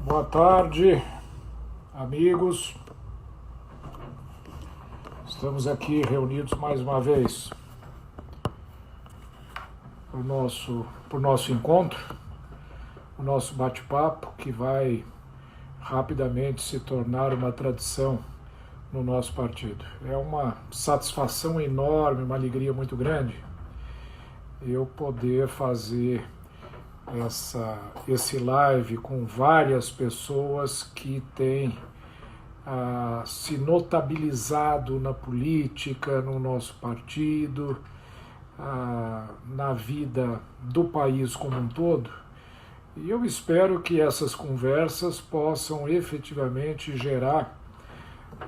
Boa tarde, amigos. Estamos aqui reunidos mais uma vez para o nosso encontro, o nosso bate-papo, que vai rapidamente se tornar uma tradição no nosso partido. É uma satisfação enorme, uma alegria muito grande eu poder fazer esse live com várias pessoas que têm se notabilizado na política, no nosso partido, na vida do país como um todo. E eu espero que essas conversas possam efetivamente gerar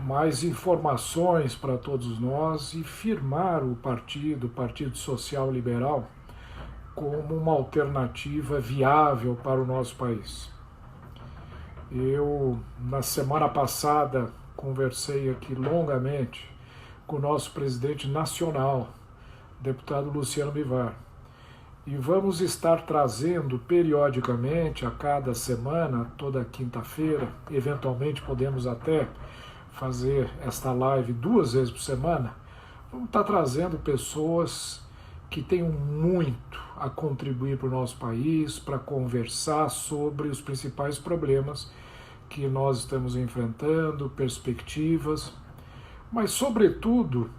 mais informações para todos nós e firmar o Partido Social Liberal, como uma alternativa viável para o nosso país. Eu, na semana passada, conversei aqui longamente com o nosso presidente nacional, deputado Luciano Bivar, e vamos estar trazendo periodicamente, a cada semana, toda quinta-feira, eventualmente podemos até fazer esta live 2 vezes por semana, vamos estar trazendo pessoas que tenham muito a contribuir para o nosso país, para conversar sobre os principais problemas que nós estamos enfrentando, perspectivas, mas, sobretudo,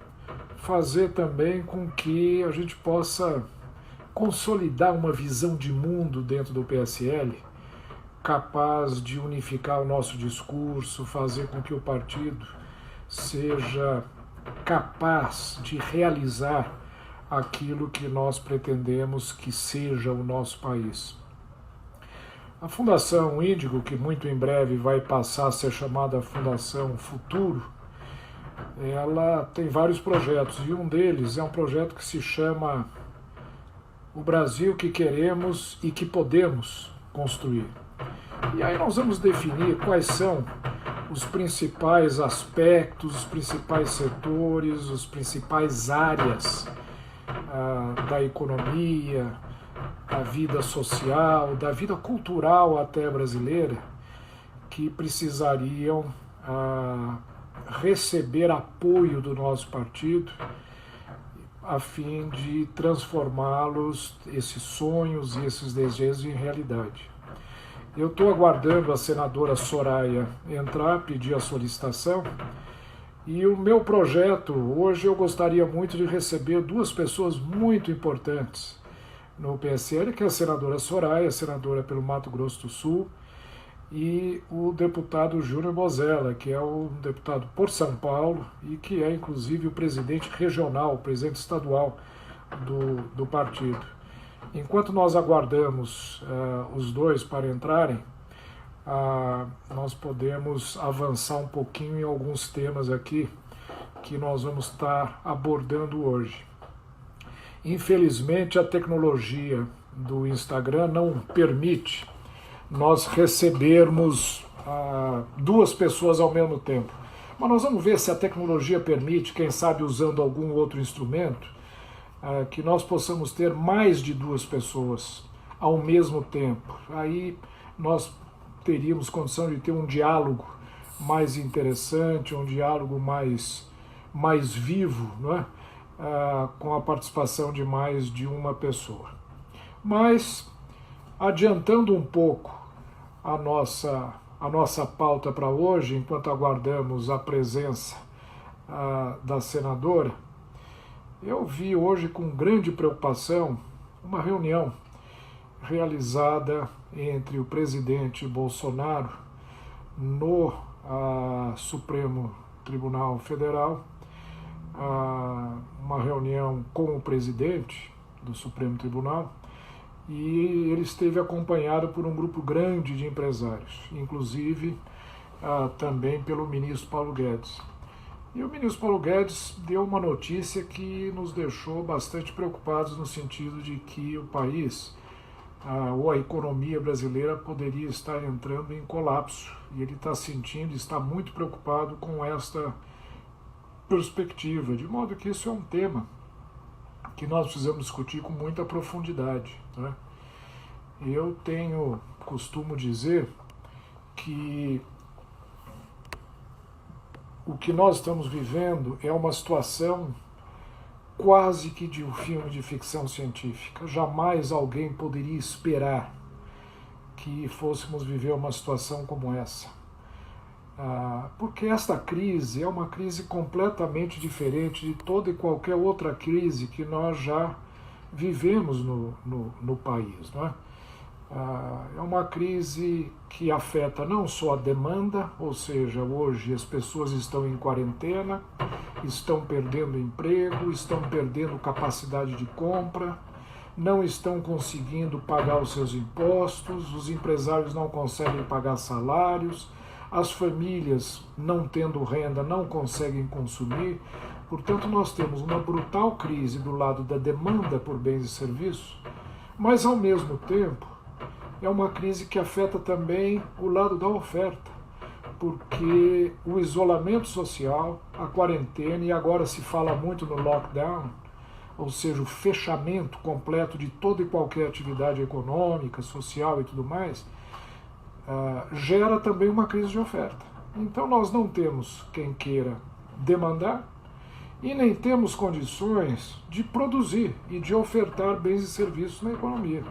fazer também com que a gente possa consolidar uma visão de mundo dentro do PSL, capaz de unificar o nosso discurso, fazer com que o partido seja capaz de realizar aquilo que nós pretendemos que seja o nosso país. A Fundação Índigo, que muito em breve vai passar a ser chamada Fundação Futuro, ela tem vários projetos, e um deles é um projeto que se chama O Brasil que Queremos e que Podemos Construir. E aí nós vamos definir quais são os principais aspectos, os principais setores, as principais áreas da economia, da vida social, da vida cultural até brasileira, que precisariam receber apoio do nosso partido a fim de transformá-los, esses sonhos e esses desejos, em realidade. Eu estou aguardando a senadora Soraya entrar, pedir a solicitação, e o meu projeto, hoje eu gostaria muito de receber 2 pessoas muito importantes no PSL, que é a senadora Soraya, senadora pelo Mato Grosso do Sul, e o deputado Júnior Bozella, que é o deputado por São Paulo e que é inclusive o presidente regional, o presidente estadual do partido. Enquanto nós aguardamos os 2 para entrarem, nós podemos avançar um pouquinho em alguns temas aqui que nós vamos estar abordando hoje. Infelizmente, a tecnologia do Instagram não permite nós recebermos 2 pessoas ao mesmo tempo. Mas nós vamos ver se a tecnologia permite, quem sabe usando algum outro instrumento, que nós possamos ter mais de 2 pessoas ao mesmo tempo. Aí nós teríamos condição de ter um diálogo mais interessante, um diálogo mais vivo, não é? Com a participação de mais de uma pessoa. Mas, adiantando um pouco a nossa pauta para hoje, enquanto aguardamos a presença da senadora, eu vi hoje com grande preocupação uma reunião realizada entre o presidente Bolsonaro no Supremo Tribunal Federal, uma reunião com o presidente do Supremo Tribunal, e ele esteve acompanhado por um grupo grande de empresários, inclusive também pelo ministro Paulo Guedes. E o ministro Paulo Guedes deu uma notícia que nos deixou bastante preocupados, no sentido de que o país, ou a economia brasileira, poderia estar entrando em colapso. E ele está sentindo, está muito preocupado com esta perspectiva, de modo que isso é um tema que nós precisamos discutir com muita profundidade, né? Eu costumo dizer que o que nós estamos vivendo é uma situação quase que de um filme de ficção científica. Jamais alguém poderia esperar que fôssemos viver uma situação como essa. Porque esta crise é uma crise completamente diferente de toda e qualquer outra crise que nós já vivemos no país. Não é? É uma crise que afeta não só a demanda, ou seja, hoje as pessoas estão em quarentena, estão perdendo emprego, estão perdendo capacidade de compra, não estão conseguindo pagar os seus impostos, os empresários não conseguem pagar salários, as famílias, não tendo renda, não conseguem consumir. Portanto, nós temos uma brutal crise do lado da demanda por bens e serviços, mas, ao mesmo tempo, é uma crise que afeta também o lado da oferta, porque o isolamento social, a quarentena, e agora se fala muito no lockdown, ou seja, o fechamento completo de toda e qualquer atividade econômica, social e tudo mais, gera também uma crise de oferta. Então nós não temos quem queira demandar e nem temos condições de produzir e de ofertar bens e serviços na economia.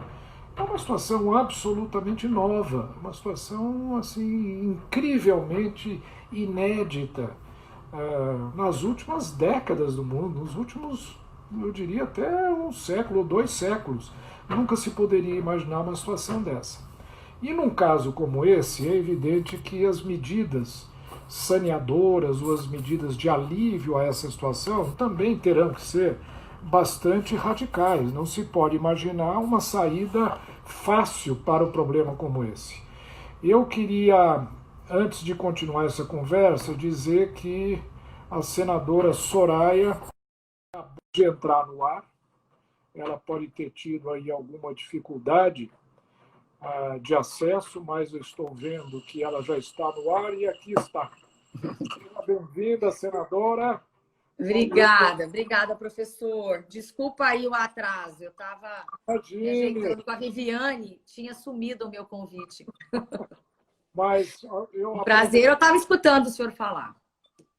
É uma situação absolutamente nova, uma situação assim incrivelmente inédita nas últimas décadas do mundo, nos últimos, eu diria até um século ou 2 séculos. Nunca se poderia imaginar uma situação dessa. E num caso como esse, é evidente que as medidas saneadoras ou as medidas de alívio a essa situação também terão que ser bastante radicais. Não se pode imaginar uma saída fácil para um problema como esse. Eu queria, antes de continuar essa conversa, dizer que a senadora Soraya acabou de entrar no ar. Ela pode ter tido aí alguma dificuldade de acesso, mas eu estou vendo que ela já está no ar e aqui está. Bem-vinda, senadora. Obrigada, professor. Desculpa aí o atraso, eu estava me ajeitando com a Viviane, tinha sumido o meu convite. Mas prazer, eu estava escutando o senhor falar.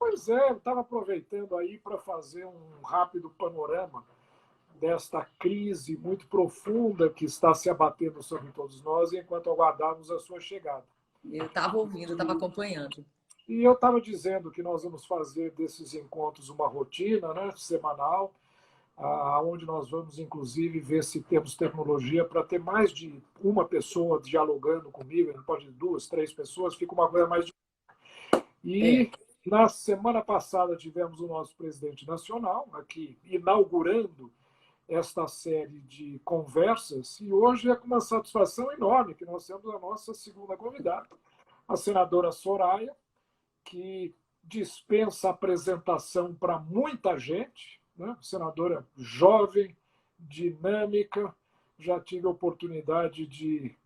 Pois é, eu estava aproveitando aí para fazer um rápido panorama desta crise muito profunda que está se abatendo sobre todos nós enquanto aguardávamos a sua chegada. Eu estava ouvindo, estava acompanhando. E eu estava dizendo que nós vamos fazer desses encontros uma rotina, né, semanal, onde nós vamos, inclusive, ver se temos tecnologia para ter mais de uma pessoa dialogando comigo, não pode 2, 3 pessoas, fica uma coisa mais... Na semana passada tivemos o nosso presidente nacional aqui inaugurando esta série de conversas, e hoje é com uma satisfação enorme que nós temos a nossa segunda convidada, a senadora Soraya, que dispensa apresentação para muita gente, né? Senadora jovem, dinâmica, já tive a oportunidade de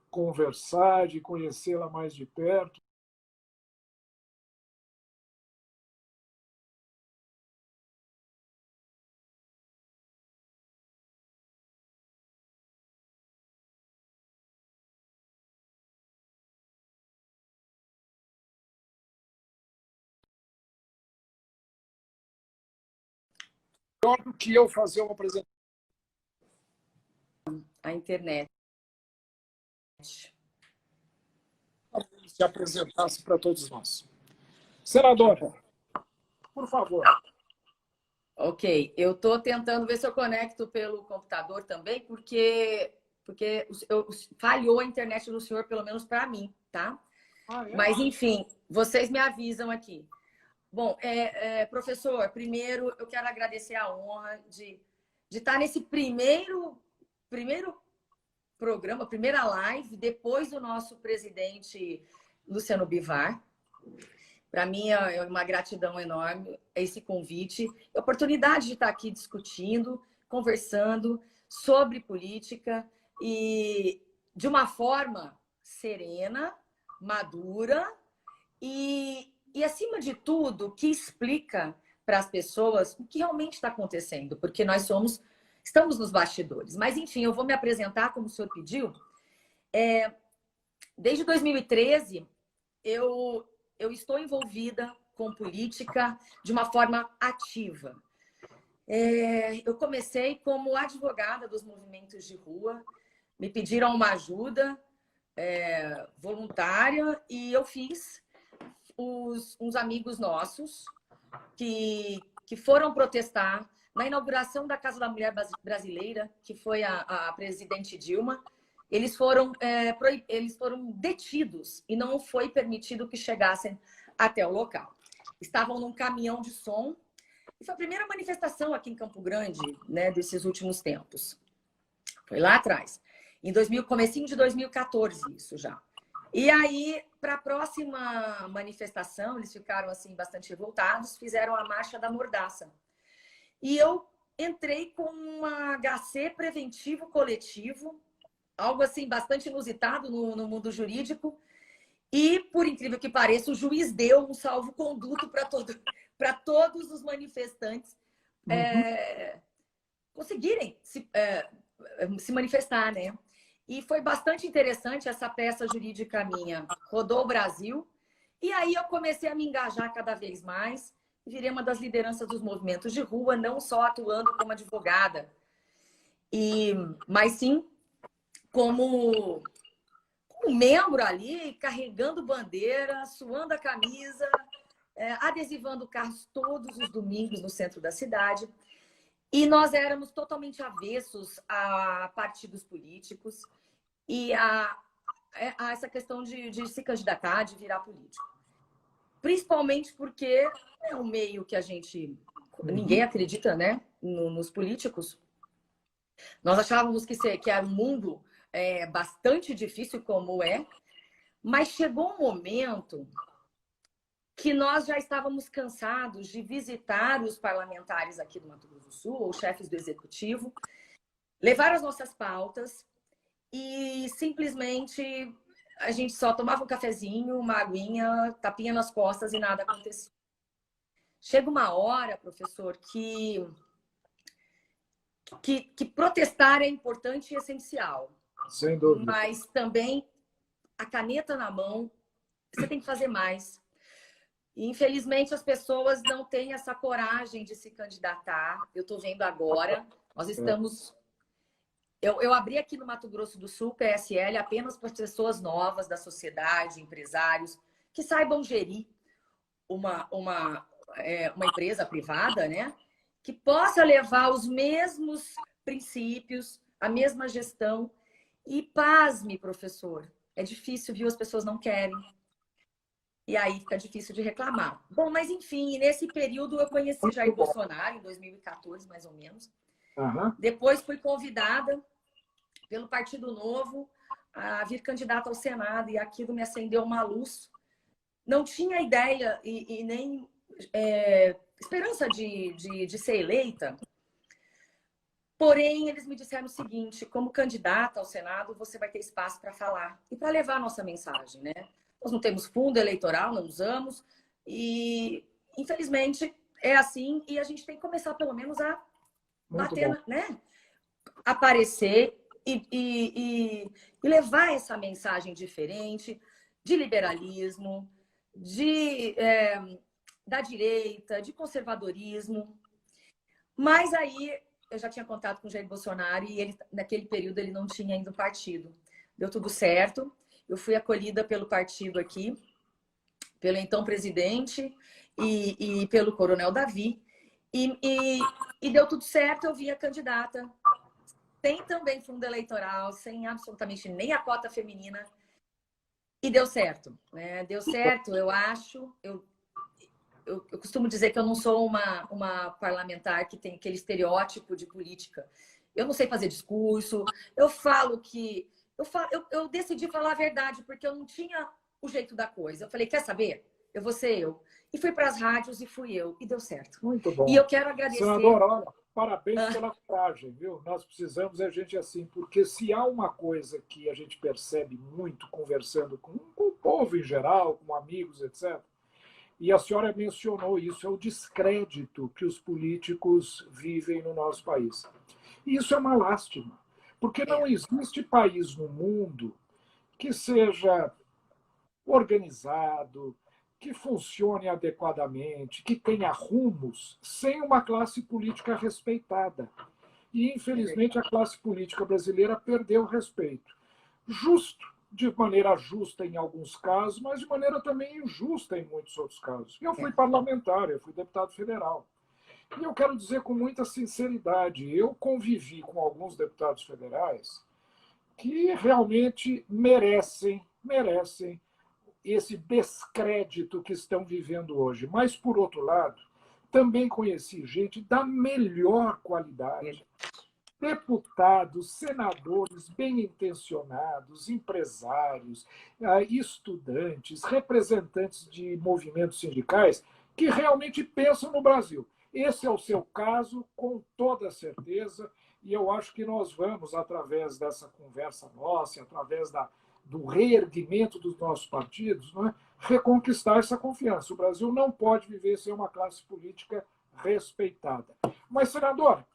conversar, de conhecê-la mais de perto. Melhor do que eu fazer uma apresentação. A internet. Se apresentasse para todos nós. Senadora, por favor. Ok, eu estou tentando ver se eu conecto pelo computador também, porque falhou a internet do senhor, pelo menos para mim, tá? Mas, enfim, vocês me avisam aqui. Bom, professor, primeiro eu quero agradecer a honra de estar nesse primeiro programa, primeira live, depois do nosso presidente Luciano Bivar. Para mim é uma gratidão enorme esse convite, a oportunidade de estar aqui discutindo, conversando sobre política e de uma forma serena, madura e acima de tudo, que explica para as pessoas o que realmente está acontecendo, porque nós estamos nos bastidores. Mas, enfim, eu vou me apresentar como o senhor pediu. Desde 2013, eu estou envolvida com política de uma forma ativa. Eu comecei como advogada dos movimentos de rua, me pediram uma ajuda voluntária e eu fiz. Uns amigos nossos que foram protestar na inauguração da Casa da Mulher Brasileira, que foi a presidente Dilma, eles foram detidos e não foi permitido que chegassem até o local. Estavam num caminhão de som e foi a primeira manifestação aqui em Campo Grande, né, desses últimos tempos. Foi lá atrás, comecinho de 2014, isso já. E aí, para a próxima manifestação, eles ficaram assim bastante revoltados, fizeram a Marcha da Mordaça. E eu entrei com uma HC preventivo coletivo, algo assim bastante inusitado no mundo jurídico. E, por incrível que pareça, o juiz deu um salvo-conduto para todos os manifestantes conseguirem se manifestar, né? E foi bastante interessante essa peça jurídica minha. Rodou o Brasil. E aí eu comecei a me engajar cada vez mais. E virei uma das lideranças dos movimentos de rua, não só atuando como advogada, mas sim como membro ali, carregando bandeira, suando a camisa, adesivando carros todos os domingos no centro da cidade. E nós éramos totalmente avessos a partidos políticos e a essa questão de se candidatar, de virar político. Principalmente porque é um meio que ninguém acredita, né, nos políticos. Nós achávamos que era um mundo bastante difícil, como mas chegou um momento que nós já estávamos cansados de visitar os parlamentares aqui do Mato Grosso do Sul, ou chefes do executivo, levar as nossas pautas e simplesmente a gente só tomava um cafezinho, uma aguinha, tapinha nas costas e nada acontecia. Chega uma hora, professor, que protestar é importante e essencial. Sem dúvida. Mas também a caneta na mão, você tem que fazer mais. E, infelizmente, as pessoas não têm essa coragem de se candidatar. Eu estou vendo agora, nós estamos... Eu abri aqui no Mato Grosso do Sul PSL apenas para pessoas novas da sociedade, empresários, que saibam gerir uma empresa privada, né? Que possa levar os mesmos princípios, a mesma gestão. E pasme, professor, é difícil, viu? As pessoas não querem. E aí fica difícil de reclamar. Bom, mas enfim, nesse período eu conheci Jair Bolsonaro, em 2014, mais ou menos. Depois fui convidada pelo Partido Novo a vir candidata ao Senado e aquilo me acendeu uma luz. Não tinha ideia e nem esperança de ser eleita. Porém, eles me disseram o seguinte: como candidata ao Senado, você vai ter espaço para falar e para levar a nossa mensagem, né? Nós não temos fundo eleitoral, não usamos, e infelizmente é assim, e a gente tem que começar pelo menos a bater, né? Aparecer e levar essa mensagem diferente de liberalismo, da direita, de conservadorismo. Mas aí eu já tinha contato com o Jair Bolsonaro e ele, naquele período ele não tinha ainda um partido. Deu tudo certo. Eu fui acolhida pelo partido aqui, pelo então presidente e pelo coronel Davi. E deu tudo certo, eu vim a candidata. Sem também fundo eleitoral, sem absolutamente nem a cota feminina. E deu certo, né? Deu certo, eu acho. Eu costumo dizer que eu não sou uma parlamentar que tem aquele estereótipo de política. Eu não sei fazer discurso. Eu falo que... Eu decidi falar a verdade, porque eu não tinha o jeito da coisa. Eu falei, quer saber? Eu vou ser eu. E fui para as rádios e fui eu. E deu certo. Muito bom. E eu quero agradecer... Senadora, parabéns pela coragem, viu? Nós precisamos de gente assim, porque se há uma coisa que a gente percebe muito conversando com o povo em geral, com amigos, etc., e a senhora mencionou isso, é o descrédito que os políticos vivem no nosso país. E isso é uma lástima, porque não existe país no mundo que seja organizado, que funcione adequadamente, que tenha rumos, sem uma classe política respeitada. E, infelizmente, a classe política brasileira perdeu o respeito. Justo, de maneira justa em alguns casos, mas de maneira também injusta em muitos outros casos. Eu fui parlamentar, eu fui deputado federal. E eu quero dizer com muita sinceridade, eu convivi com alguns deputados federais que realmente merecem esse descrédito que estão vivendo hoje. Mas, por outro lado, também conheci gente da melhor qualidade, deputados, senadores bem-intencionados, empresários, estudantes, representantes de movimentos sindicais que realmente pensam no Brasil. Esse é o seu caso, com toda certeza, e eu acho que nós vamos, através dessa conversa nossa, através do reerguimento dos nossos partidos, né, reconquistar essa confiança. O Brasil não pode viver sem uma classe política respeitada. Mas, senador,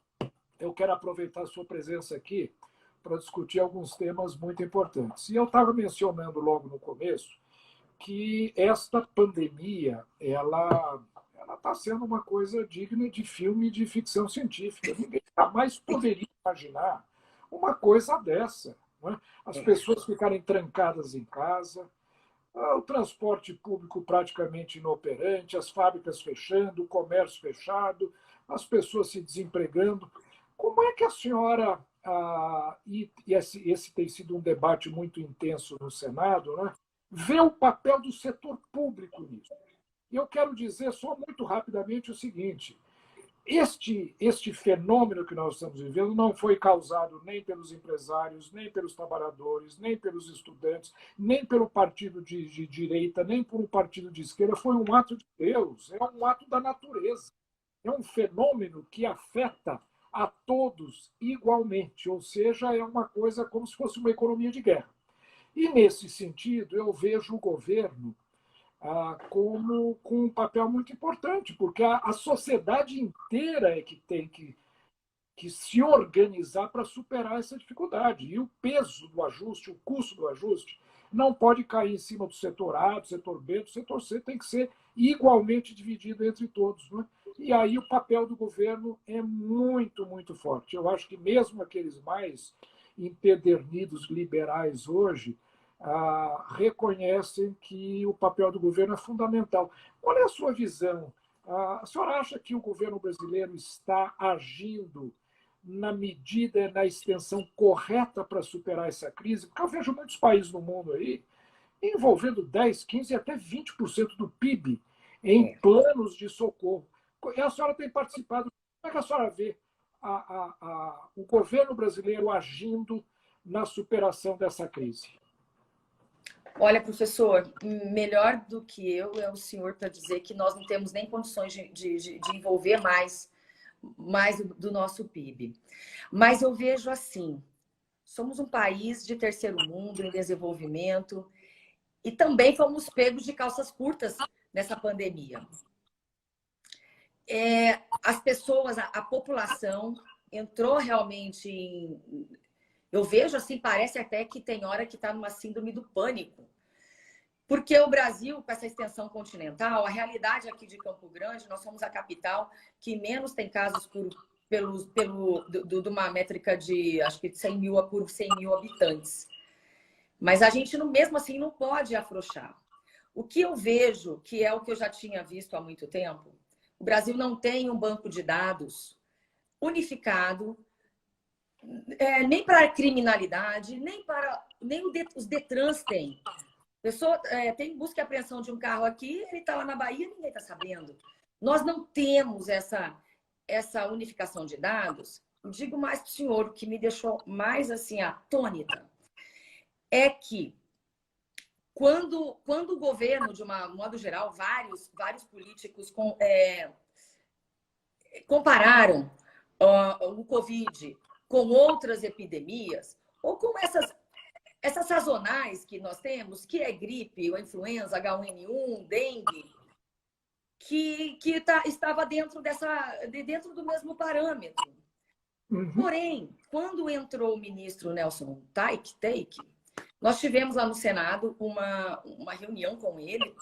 eu quero aproveitar a sua presença aqui para discutir alguns temas muito importantes. E eu estava mencionando logo no começo que esta pandemia, ela está sendo uma coisa digna de filme de ficção científica. Ninguém jamais poderia imaginar uma coisa dessa. Não é? As pessoas ficarem trancadas em casa, o transporte público praticamente inoperante, as fábricas fechando, o comércio fechado, as pessoas se desempregando. Como é que a senhora, e esse tem sido um debate muito intenso no Senado, né, vê o papel do setor público nisso? E eu quero dizer só muito rapidamente o seguinte: este fenômeno que nós estamos vivendo não foi causado nem pelos empresários, nem pelos trabalhadores, nem pelos estudantes, nem pelo partido de direita, nem por um partido de esquerda. Foi um ato de Deus, é um ato da natureza. É um fenômeno que afeta a todos igualmente, ou seja, é uma coisa como se fosse uma economia de guerra. E, nesse sentido, eu vejo o governo como com um papel muito importante, porque a sociedade inteira é que tem que se organizar para superar essa dificuldade. E o peso do ajuste, o custo do ajuste, não pode cair em cima do setor A, do setor B, do setor C, tem que ser igualmente dividido entre todos. Né? E aí o papel do governo é muito, muito forte. Eu acho que mesmo aqueles mais empedernidos liberais hoje reconhecem que o papel do governo é fundamental. Qual é a sua visão? A senhora acha que o governo brasileiro está agindo na medida, na extensão correta para superar essa crise? Porque eu vejo muitos países no mundo aí envolvendo 10, 15 até 20% do PIB em planos de socorro. E a senhora tem participado. Como é que a senhora vê o governo brasileiro agindo na superação dessa crise? Olha, professor, melhor do que eu é o senhor para dizer que nós não temos nem condições de envolver mais do nosso PIB. Mas eu vejo assim, somos um país de terceiro mundo, em desenvolvimento, e também fomos pegos de calças curtas nessa pandemia. As pessoas, a população entrou realmente em... Eu vejo assim, parece até que tem hora que está numa síndrome do pânico. Porque o Brasil, com essa extensão continental, a realidade aqui de Campo Grande, nós somos a capital que menos tem casos de uma métrica de, acho que 100 mil por 100 mil habitantes. Mas a gente, mesmo assim, não pode afrouxar. O que eu vejo, que é o que eu já tinha visto há muito tempo, o Brasil não tem um banco de dados unificado, nem para a criminalidade, nem os Detrans têm. A pessoa tem busca e apreensão de um carro aqui, ele está lá na Bahia, ninguém está sabendo. Nós não temos essa unificação de dados. Eu digo mais para o senhor, o que me deixou mais assim atônita é que quando o governo, de um modo geral, vários políticos compararam o Covid com outras epidemias, ou com essas sazonais que nós temos, que é gripe, ou influenza, H1N1, dengue, que estava dentro do mesmo parâmetro. Porém, quando entrou o ministro Nelson Teike, Nós tivemos lá no Senado uma reunião com ele,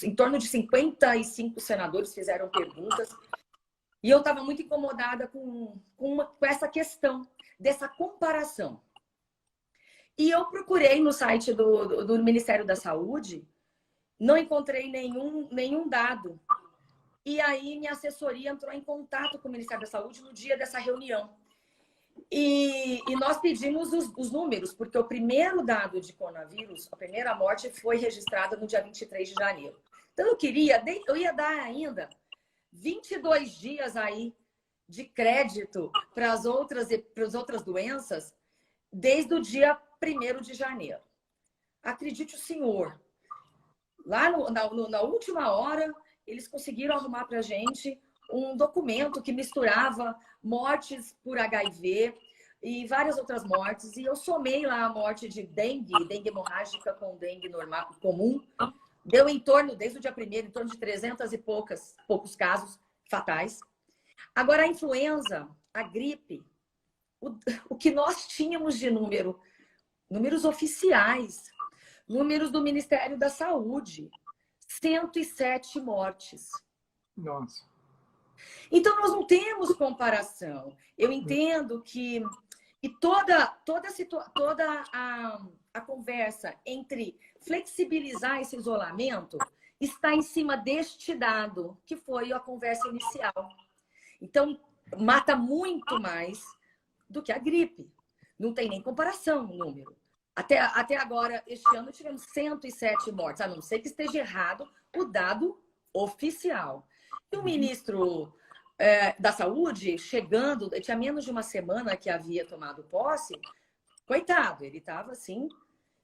em torno de 55 senadores fizeram perguntas, e eu estava muito incomodada com essa questão dessa comparação. E eu procurei no site do Ministério da Saúde, não encontrei nenhum dado. E aí minha assessoria entrou em contato com o Ministério da Saúde no dia dessa reunião. E nós pedimos os números, porque o primeiro dado de coronavírus, a primeira morte, foi registrada no dia 23 de janeiro. Então eu ia dar ainda 22 dias aí de crédito para as outras doenças desde o dia 1º de janeiro. Acredite o senhor, lá na última hora, eles conseguiram arrumar para a gente um documento que misturava mortes por HIV e várias outras mortes. E eu somei lá a morte de dengue hemorrágica com dengue normal, comum. Deu desde o dia 1º, em torno de 300 e poucos casos fatais. Agora, a influenza, a gripe, o que nós tínhamos de números oficiais, números do Ministério da Saúde, 107 mortes. Nossa. Então, nós não temos comparação. Eu entendo que toda a conversa entre flexibilizar esse isolamento está em cima deste dado, que foi a conversa inicial. Então, mata muito mais do que a gripe. Não tem nem comparação o número. Até agora, este ano, tivemos 107 mortes, a não ser que esteja errado o dado oficial. E o ministro da Saúde, chegando, tinha menos de uma semana que havia tomado posse, coitado, ele estava assim.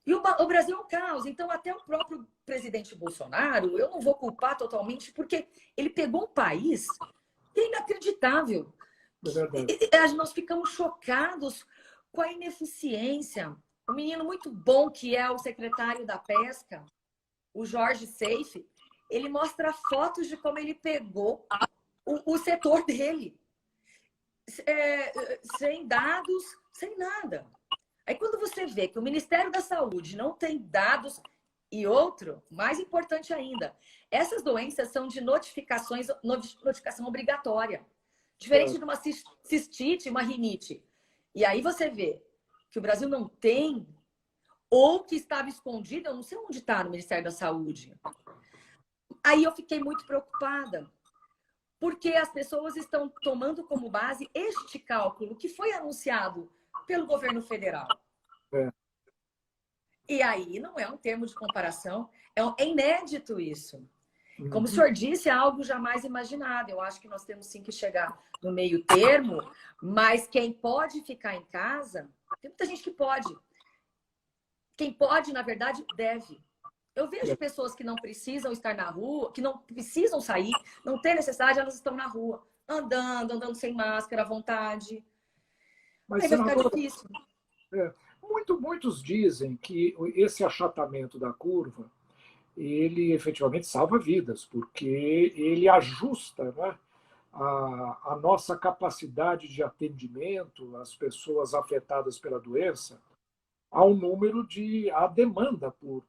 E o Brasil é um caos. Então, até o próprio presidente Bolsonaro, eu não vou culpar totalmente, porque ele pegou um país que é inacreditável. É verdade. Nós ficamos chocados com a ineficiência. Um menino muito bom, que é o secretário da Pesca, o Jorge Seife, ele mostra fotos de como ele pegou o setor dele. Sem dados, sem nada. Aí quando você vê que o Ministério da Saúde não tem dados, e outro, mais importante ainda, essas doenças são de notificação obrigatória. Diferente de uma cistite, uma rinite. E aí você vê que o Brasil não tem, ou que estava escondido, eu não sei onde está no Ministério da Saúde. Aí eu fiquei muito preocupada, porque as pessoas estão tomando como base este cálculo que foi anunciado pelo governo federal. E aí não é um termo de comparação, é inédito isso. Como o senhor disse, é algo jamais imaginado. Eu acho que nós temos sim que chegar no meio termo, mas quem pode ficar em casa, tem muita gente que pode. Quem pode, na verdade, deve. Eu vejo pessoas que não precisam estar na rua, que não precisam sair, não tem necessidade, elas estão na rua, andando sem máscara à vontade. Mas, aí vai ficar senadora, difícil. Muitos dizem que esse achatamento da curva, ele efetivamente salva vidas, porque ele ajusta, né, a nossa capacidade de atendimento às pessoas afetadas pela doença ao a demanda por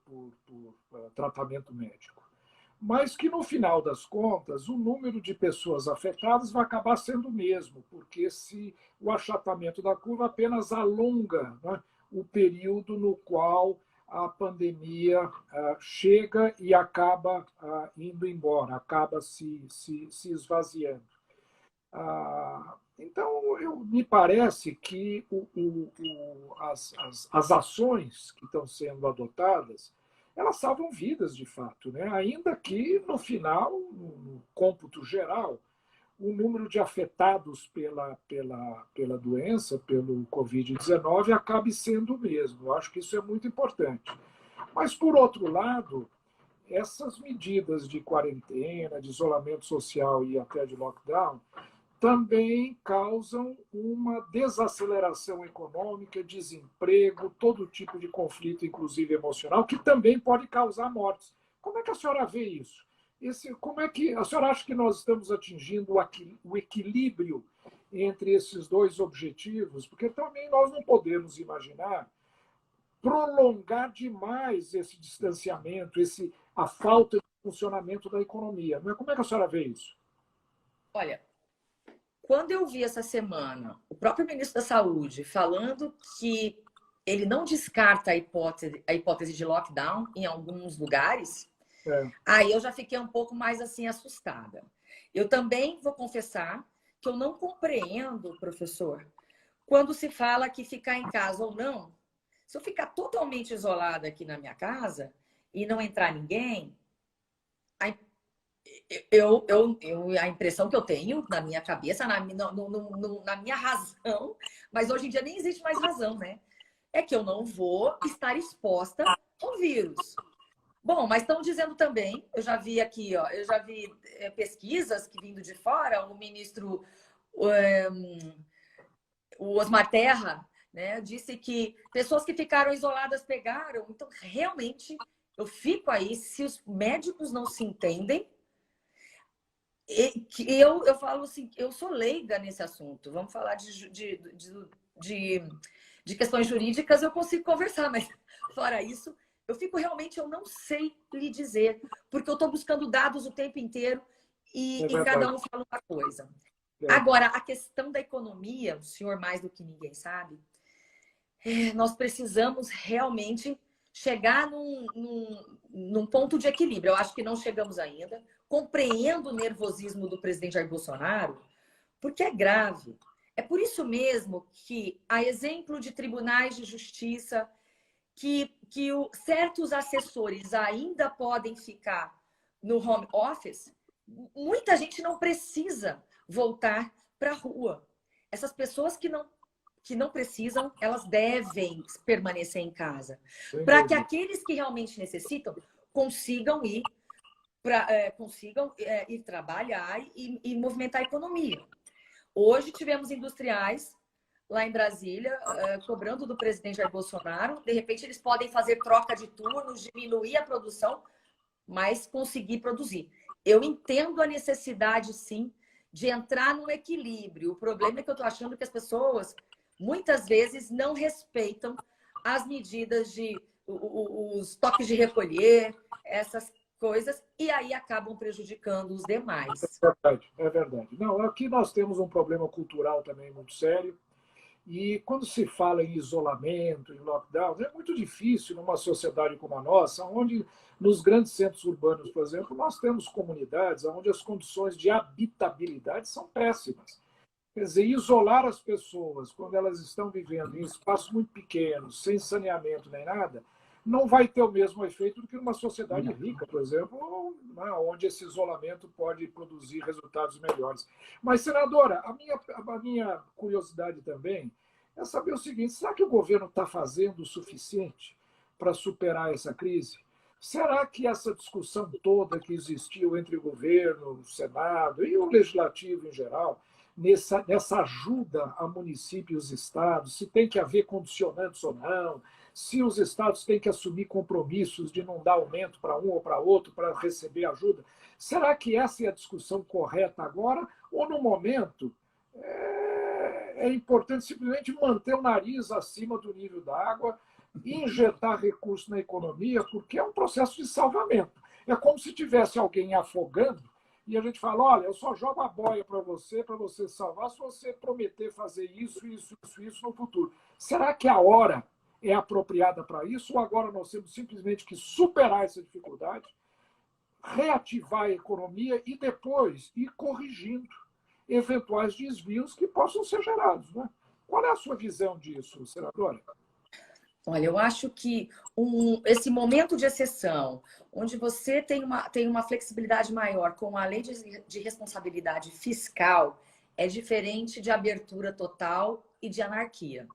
tratamento médico. Mas que, no final das contas, o número de pessoas afetadas vai acabar sendo o mesmo, porque o achatamento da curva apenas alonga, né, o período no qual a pandemia chega e acaba indo embora, acaba se esvaziando. Então, me parece que as ações que estão sendo adotadas, elas salvam vidas, de fato, né? Ainda que, no final, no cômputo geral, o número de afetados pela doença, pelo Covid-19, acabe sendo o mesmo. Eu acho que isso é muito importante. Mas, por outro lado, essas medidas de quarentena, de isolamento social e até de lockdown, também causam uma desaceleração econômica, desemprego, todo tipo de conflito, inclusive emocional, que também pode causar mortes. Como é que a senhora vê isso? Como é que a senhora acha que nós estamos atingindo o equilíbrio entre esses dois objetivos? Porque também nós não podemos imaginar prolongar demais esse distanciamento, a falta de funcionamento da economia. Mas como é que a senhora vê isso? Olha, quando eu vi essa semana o próprio ministro da Saúde falando que ele não descarta a hipótese de lockdown em alguns lugares, É, aí eu já fiquei um pouco mais assim assustada. Eu também vou confessar que eu não compreendo, professor, quando se fala que ficar em casa ou não. Se eu ficar totalmente isolada aqui na minha casa e não entrar ninguém, a, a impressão que eu tenho na minha cabeça, na minha razão, mas hoje em dia nem existe mais razão, né? É que eu não vou estar exposta ao vírus. Bom, mas estão dizendo também, eu já vi aqui, ó, eu já vi pesquisas que vindo de fora, o ministro o Osmar Terra, né, disse que pessoas que ficaram isoladas pegaram. Então, realmente, eu fico aí, se os médicos não se entendem, eu falo assim, eu sou leiga nesse assunto. Vamos falar de questões jurídicas, eu consigo conversar, mas fora isso, eu fico realmente, eu não sei lhe dizer, porque eu estou buscando dados o tempo inteiro e cada um fala uma coisa. Agora, a questão da economia, o senhor mais do que ninguém sabe, nós precisamos realmente chegar num ponto de equilíbrio. Eu acho que não chegamos ainda. Compreendo o nervosismo do presidente Jair Bolsonaro, porque é grave. É por isso mesmo que, a exemplo de tribunais de justiça, que certos assessores ainda podem ficar no home office, muita gente não precisa voltar para a rua. Essas pessoas que não precisam, elas devem permanecer em casa. Para que aqueles que realmente necessitam consigam ir trabalhar e movimentar a economia. Hoje tivemos industriais lá em Brasília cobrando do presidente Jair Bolsonaro. De repente, eles podem fazer troca de turnos, diminuir a produção, mas conseguir produzir. Eu entendo a necessidade, sim, de entrar num equilíbrio. O problema é que eu estou achando que as pessoas, muitas vezes, não respeitam as medidas os toques de recolher, essas coisas, e aí acabam prejudicando os demais. É verdade, é verdade. Não, aqui nós temos um problema cultural também muito sério. E quando se fala em isolamento, em lockdown, é muito difícil numa sociedade como a nossa, onde nos grandes centros urbanos, por exemplo, nós temos comunidades onde as condições de habitabilidade são péssimas. Quer dizer, isolar as pessoas quando elas estão vivendo em espaços muito pequenos, sem saneamento nem nada, não vai ter o mesmo efeito do que numa sociedade rica, por exemplo, onde esse isolamento pode produzir resultados melhores. Mas, senadora, a minha curiosidade também é saber o seguinte: será que o governo está fazendo o suficiente para superar essa crise? Será que essa discussão toda que existiu entre o governo, o Senado e o Legislativo em geral, nessa ajuda a municípios e estados, se tem que haver condicionantes ou não, se os estados têm que assumir compromissos de não dar aumento para um ou para outro para receber ajuda, será que essa é a discussão correta agora? Ou, no momento, é importante simplesmente manter o nariz acima do nível da água, injetar recursos na economia, porque é um processo de salvamento. É como se tivesse alguém afogando e a gente fala: olha, eu só jogo a boia para você salvar, se você prometer fazer isso no futuro. Será que a hora é apropriada para isso, ou agora nós temos simplesmente que superar essa dificuldade, reativar a economia e depois ir corrigindo eventuais desvios que possam ser gerados, né? Qual é a sua visão disso, senadora? Olha, eu acho que esse momento de exceção, onde você tem uma flexibilidade maior com a lei de responsabilidade fiscal, é diferente de abertura total e de anarquia.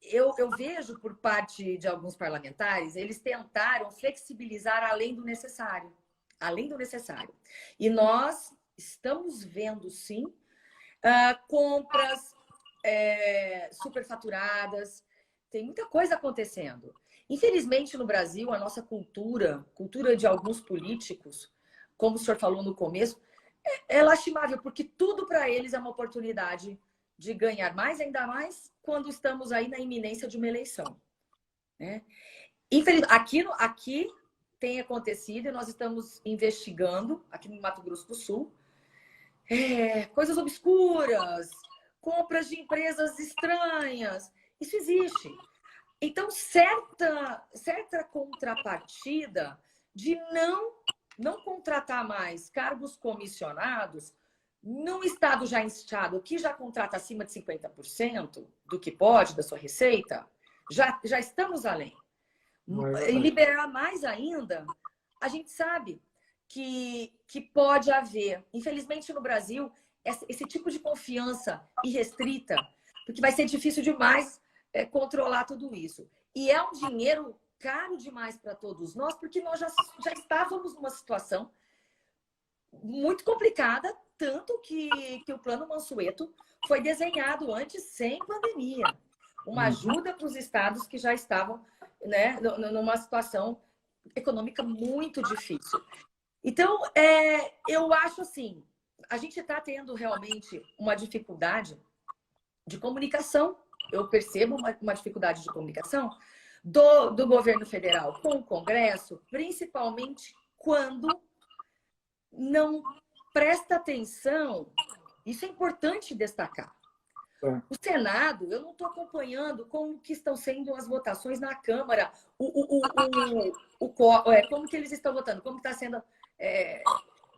Eu vejo por parte de alguns parlamentares, eles tentaram flexibilizar além do necessário. Além do necessário. E nós estamos vendo, sim, compras superfaturadas. Tem muita coisa acontecendo. Infelizmente, no Brasil, a nossa cultura de alguns políticos, como o senhor falou no começo, é lastimável, porque tudo para eles é uma oportunidade de ganhar mais, ainda mais quando estamos aí na iminência de uma eleição, né? Aqui tem acontecido e nós estamos investigando, aqui no Mato Grosso do Sul, coisas obscuras, compras de empresas estranhas. Isso existe. Então, certa contrapartida de não contratar mais cargos comissionados num estado já inchado, que já contrata acima de 50% do que pode, da sua receita, já estamos além. E liberar mais ainda, a gente sabe que pode haver, infelizmente no Brasil, esse tipo de confiança irrestrita, porque vai ser difícil demais controlar tudo isso. E é um dinheiro caro demais para todos nós, porque nós já estávamos numa situação muito complicada, tanto que o Plano Mansueto foi desenhado antes, sem pandemia. Uma ajuda para os estados que já estavam, né, numa situação econômica muito difícil. Então, eu acho assim, a gente está tendo realmente uma dificuldade de comunicação. Eu percebo uma dificuldade de comunicação do governo federal com o Congresso, principalmente quando não presta atenção. Isso é importante destacar. O Senado, eu não estou acompanhando como que estão sendo as votações na Câmara, como que eles estão votando, como está sendo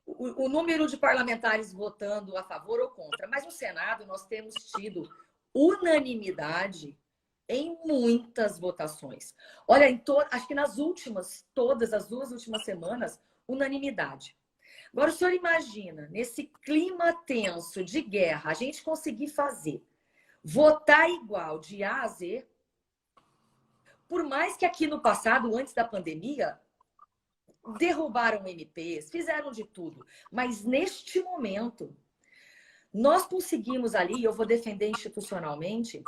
o número de parlamentares votando a favor ou contra. Mas no Senado nós temos tido unanimidade em muitas votações. Olha, acho que nas todas as 2 últimas semanas, unanimidade. Agora, o senhor imagina, nesse clima tenso de guerra, a gente conseguir votar igual de A a Z, por mais que aqui no passado, antes da pandemia, derrubaram MPs, fizeram de tudo. Mas neste momento, nós conseguimos ali, eu vou defender institucionalmente,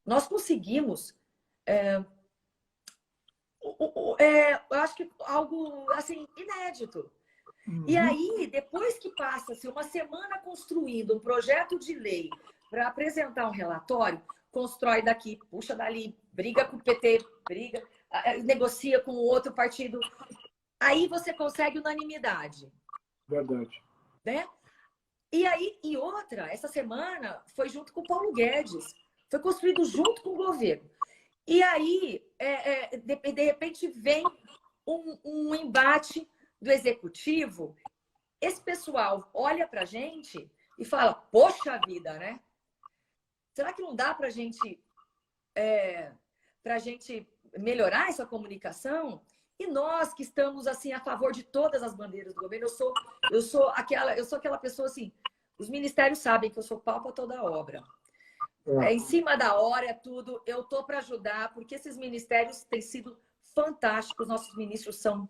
nós conseguimos, eu acho que algo assim, inédito. E aí, depois que passa-se uma semana construindo um projeto de lei para apresentar um relatório, constrói daqui, puxa dali, briga com o PT, negocia com o outro partido. Aí você consegue unanimidade. Verdade. Né? E outra, essa semana foi junto com o Paulo Guedes. Foi construído junto com o governo. E aí, de repente, vem um embate do executivo. Esse pessoal olha para a gente e fala, poxa vida, né? Será que não dá para a gente melhorar essa comunicação? E nós que estamos assim a favor de todas as bandeiras do governo, eu sou aquela pessoa assim, os ministérios sabem que eu sou pau para toda obra. Em cima da hora, tudo, eu tô para ajudar, porque esses ministérios têm sido fantásticos, nossos ministros são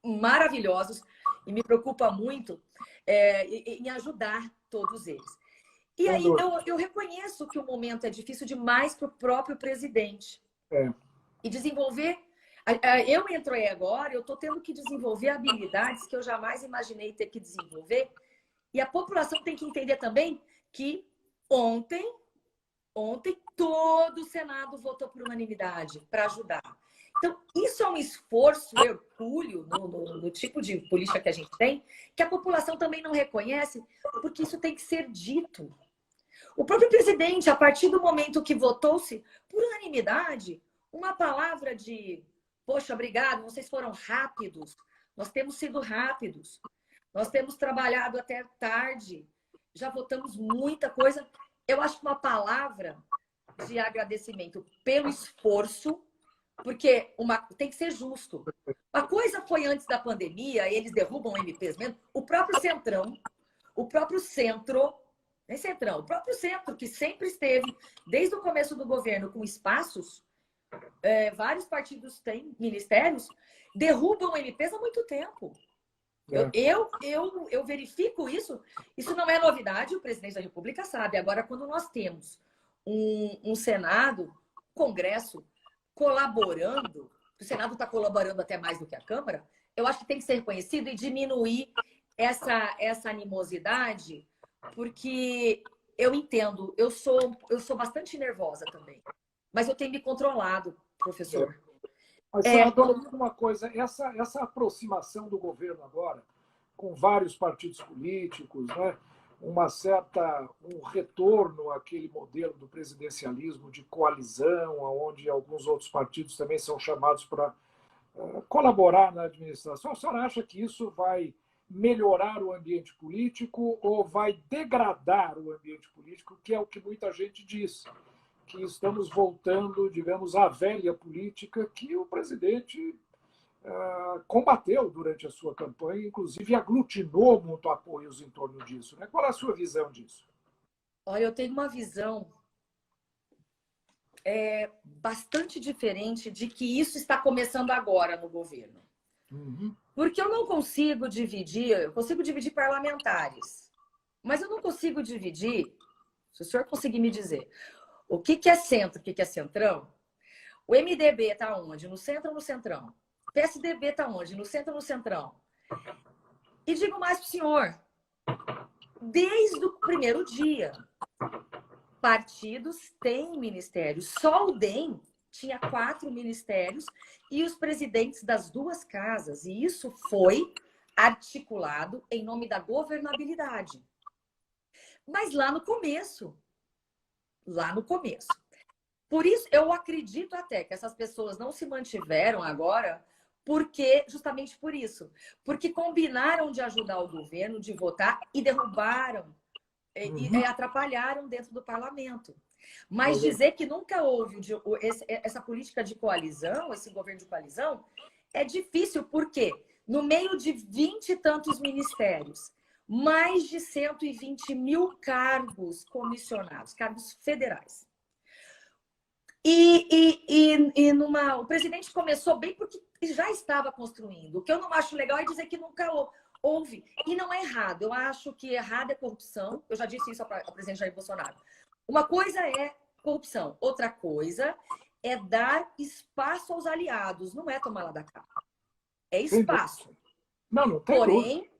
maravilhosos e me preocupa muito em ajudar todos eles. E aí eu reconheço que o momento é difícil demais para o próprio presidente. E desenvolver... Eu entro aí agora, eu estou tendo que desenvolver habilidades que eu jamais imaginei ter que desenvolver. E a população tem que entender também que ontem todo o Senado votou por unanimidade para ajudar. Então, isso é um esforço hercúleo no tipo de política que a gente tem, que a população também não reconhece, porque isso tem que ser dito. O próprio presidente, a partir do momento que votou-se por unanimidade, uma palavra de, poxa, obrigado, vocês foram rápidos, nós temos sido rápidos, nós temos trabalhado até tarde, já votamos muita coisa. Eu acho que uma palavra de agradecimento pelo esforço, porque tem que ser justo. A coisa foi antes da pandemia, eles derrubam MPs mesmo. O próprio Centrão, o próprio Centro, nem Centrão, o próprio Centro, que sempre esteve, desde o começo do governo, com espaços, vários partidos têm ministérios, derrubam MPs há muito tempo. Eu verifico isso. Isso não é novidade, o presidente da República sabe. Agora, quando nós temos um Senado, Congresso, colaborando, o Senado está colaborando até mais do que a Câmara, eu acho que tem que ser reconhecido e diminuir essa animosidade, porque eu entendo, eu sou bastante nervosa também, mas eu tenho me controlado, professor. Mas, senadora, diga uma coisa, essa aproximação do governo agora, com vários partidos políticos, né, um retorno àquele modelo do presidencialismo de coalizão, onde alguns outros partidos também são chamados para colaborar na administração, a senhora acha que isso vai melhorar o ambiente político ou vai degradar o ambiente político, que é o que muita gente diz, que estamos voltando, digamos, à velha política que o presidente combateu durante a sua campanha, inclusive aglutinou muito apoios em torno disso, né? Qual é a sua visão disso? Olha, eu tenho uma visão bastante diferente de que isso está começando agora no governo. Uhum. Porque eu não consigo dividir, eu consigo dividir parlamentares, mas eu não consigo dividir, se o senhor conseguir me dizer, o que é centro, o que é centrão, o MDB está onde? No centro ou no centrão? O PSDB está onde? No centro ou no centrão? E digo mais para o senhor, desde o primeiro dia, partidos têm ministérios. Só o DEM tinha 4 ministérios e os presidentes das 2 casas. E isso foi articulado em nome da governabilidade. Mas lá no começo. Por isso, eu acredito até que essas pessoas não se mantiveram agora, justamente por isso. Porque combinaram de ajudar o governo, de votar, e derrubaram e atrapalharam dentro do parlamento. Mas dizer que nunca houve essa política de coalizão, esse governo de coalizão, é difícil, porque no meio de 20 e tantos ministérios, mais de 120 mil cargos comissionados, cargos federais. O presidente começou bem porque já estava construindo. O que eu não acho legal é dizer que nunca houve. E não é errado. Eu acho que errado é corrupção. Eu já disse isso ao presidente Jair Bolsonaro. Uma coisa é corrupção. Outra coisa é dar espaço aos aliados. Não é tomar lá da cá. É espaço. Não tem Porém, dúvida.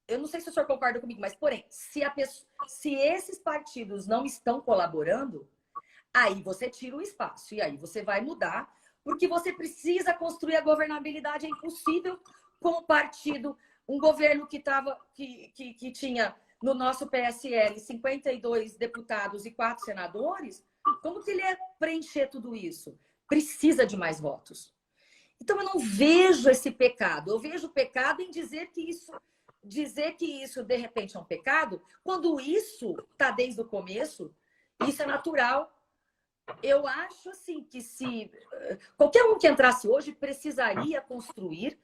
eu não sei se o senhor concorda comigo, mas porém, se esses partidos não estão colaborando, aí você tira o espaço. E aí você vai mudar, porque você precisa construir a governabilidade. É impossível com o partido, um governo que tinha no nosso PSL 52 deputados e 4 senadores, como que ele ia preencher tudo isso? Precisa de mais votos. Então eu não vejo esse pecado. Eu vejo o pecado em dizer que isso de repente é um pecado, quando isso está desde o começo, isso é natural. Eu acho assim que se qualquer um que entrasse hoje precisaria construir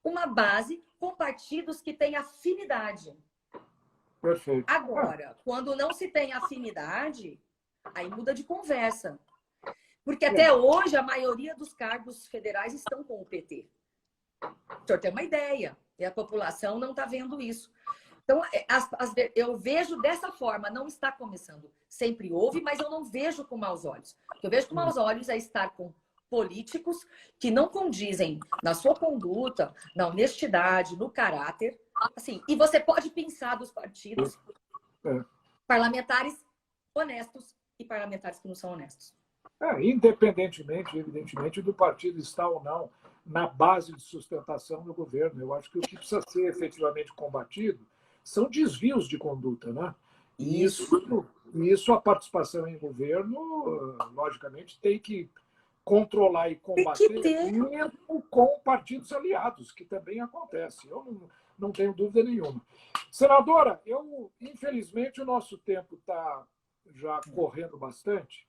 uma base com partidos que têm afinidade. Perfeito. Agora, quando não se tem afinidade, aí muda de conversa. Porque até hoje a maioria dos cargos federais estão com o PT. O senhor tem uma ideia, e a população não está vendo isso. Então, eu vejo dessa forma, não está começando. Sempre houve, mas eu não vejo com maus olhos. O que eu vejo com maus olhos é estar com políticos que não condizem na sua conduta, na honestidade, no caráter. Assim, e você pode pensar dos partidos parlamentares honestos e parlamentares que não são honestos. Independentemente, evidentemente, do partido estar ou não na base de sustentação do governo. Eu acho que o que precisa ser efetivamente combatido são desvios de conduta, né? E isso a participação em governo, logicamente, tem que controlar e combater mesmo com partidos aliados, que também acontece. Eu não tenho dúvida nenhuma. Senadora, infelizmente o nosso tempo está já correndo bastante.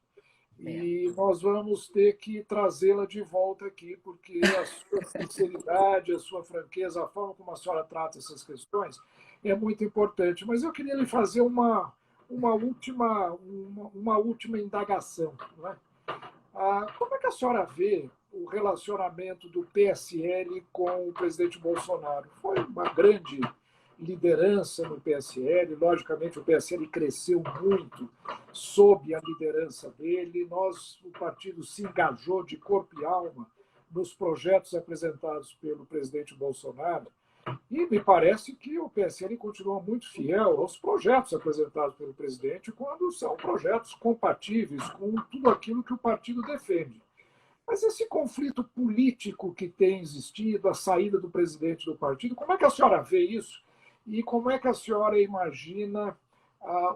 E nós vamos ter que trazê-la de volta aqui, porque a sua sinceridade, a sua franqueza, a forma como a senhora trata essas questões é muito importante. Mas eu queria lhe fazer uma última indagação. Não é? Como é que a senhora vê o relacionamento do PSL com o presidente Bolsonaro? Foi uma grande liderança no PSL, logicamente o PSL cresceu muito sob a liderança dele, o partido se engajou de corpo e alma nos projetos apresentados pelo presidente Bolsonaro, E me parece que o PSL continua muito fiel aos projetos apresentados pelo presidente quando são projetos compatíveis com tudo aquilo que o partido defende. Mas esse conflito político que tem existido, a saída do presidente do partido, como é que a senhora vê isso? E como é que a senhora imagina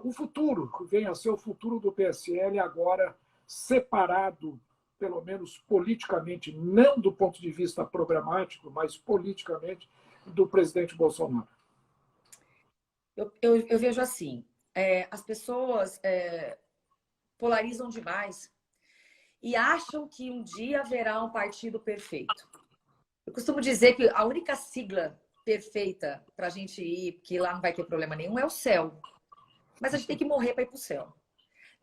o futuro, que venha a ser o futuro do PSL agora separado, pelo menos politicamente, não do ponto de vista programático, mas politicamente, do presidente Bolsonaro? Eu vejo assim, as pessoas polarizam demais e acham que um dia haverá um partido perfeito. Eu costumo dizer que a única sigla perfeita para a gente ir, que lá não vai ter problema nenhum, é o céu. Mas a gente tem que morrer para ir para o céu.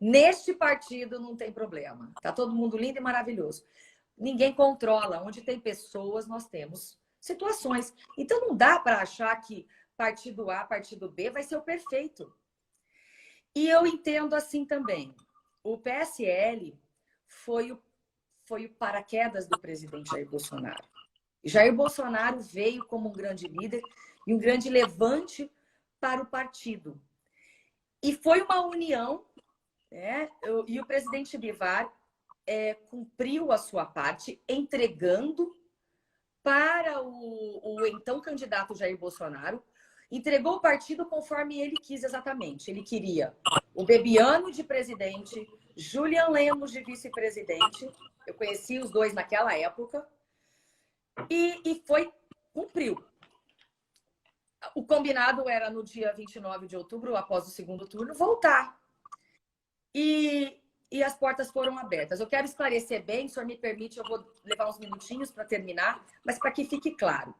Neste partido não tem problema. Tá todo mundo lindo e maravilhoso. Ninguém controla. Onde tem pessoas, nós temos situações. Então não dá para achar que partido A, partido B vai ser o perfeito. E eu entendo assim também. O PSL foi o paraquedas do presidente Jair Bolsonaro. Jair Bolsonaro veio como um grande líder e um grande levante para o partido. E foi uma união, né? E o presidente Bivar cumpriu a sua parte, entregando para o então candidato Jair Bolsonaro, entregou o partido conforme ele quis exatamente. Ele queria o Bebiano de presidente, Julian Lemos de vice-presidente, eu conheci os dois naquela época, e cumpriu. O combinado era no dia 29 de outubro, após o segundo turno, voltar. E as portas foram abertas. Eu quero esclarecer bem, se o senhor me permite, eu vou levar uns minutinhos para terminar, mas para que fique claro.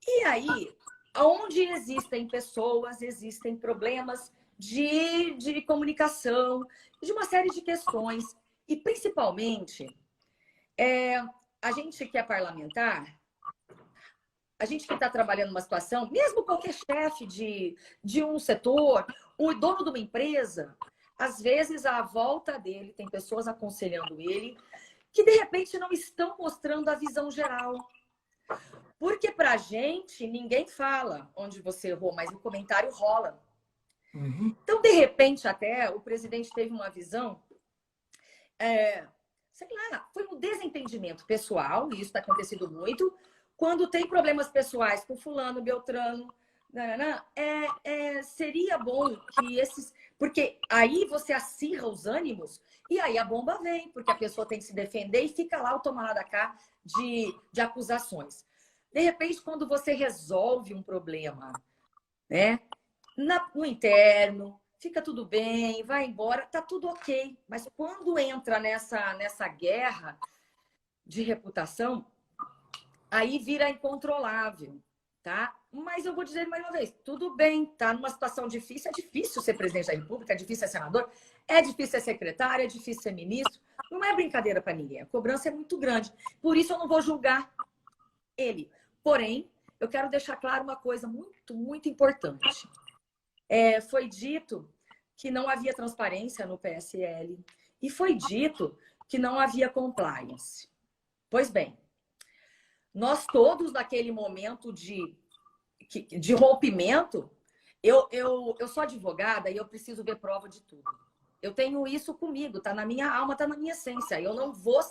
E aí, onde existem pessoas, existem problemas de comunicação, de uma série de questões. E, principalmente, a gente que é parlamentar, a gente que está trabalhando numa situação, mesmo qualquer chefe de um setor, o dono de uma empresa, às vezes, à volta dele, tem pessoas aconselhando ele que, de repente, não estão mostrando a visão geral. Porque, para a gente, ninguém fala onde você errou, mas o comentário rola. Uhum. Então, de repente, até o presidente teve uma visão, sei lá, foi um desentendimento pessoal, e isso está acontecendo muito, quando tem problemas pessoais com fulano, beltrano, seria bom que esses... Porque aí você acirra os ânimos e aí a bomba vem, porque a pessoa tem que se defender e fica lá o toma lá da cá de acusações. De repente, quando você resolve um problema, né, no interno, fica tudo bem, vai embora, tá tudo ok. Mas quando entra nessa guerra de reputação, aí vira incontrolável, tá? Mas eu vou dizer mais uma vez, tudo bem, tá numa situação difícil, é difícil ser presidente da República, é difícil ser senador, é difícil ser secretário, é difícil ser ministro, não é brincadeira para ninguém, a cobrança é muito grande. Por isso eu não vou julgar ele. Porém, eu quero deixar claro uma coisa muito, muito importante. Foi dito que não havia transparência no PSL e foi dito que não havia compliance. Pois bem, nós todos naquele momento de rompimento, eu sou advogada e eu preciso ver prova de tudo. Eu tenho isso comigo, tá na minha alma, tá na minha essência. Eu não vou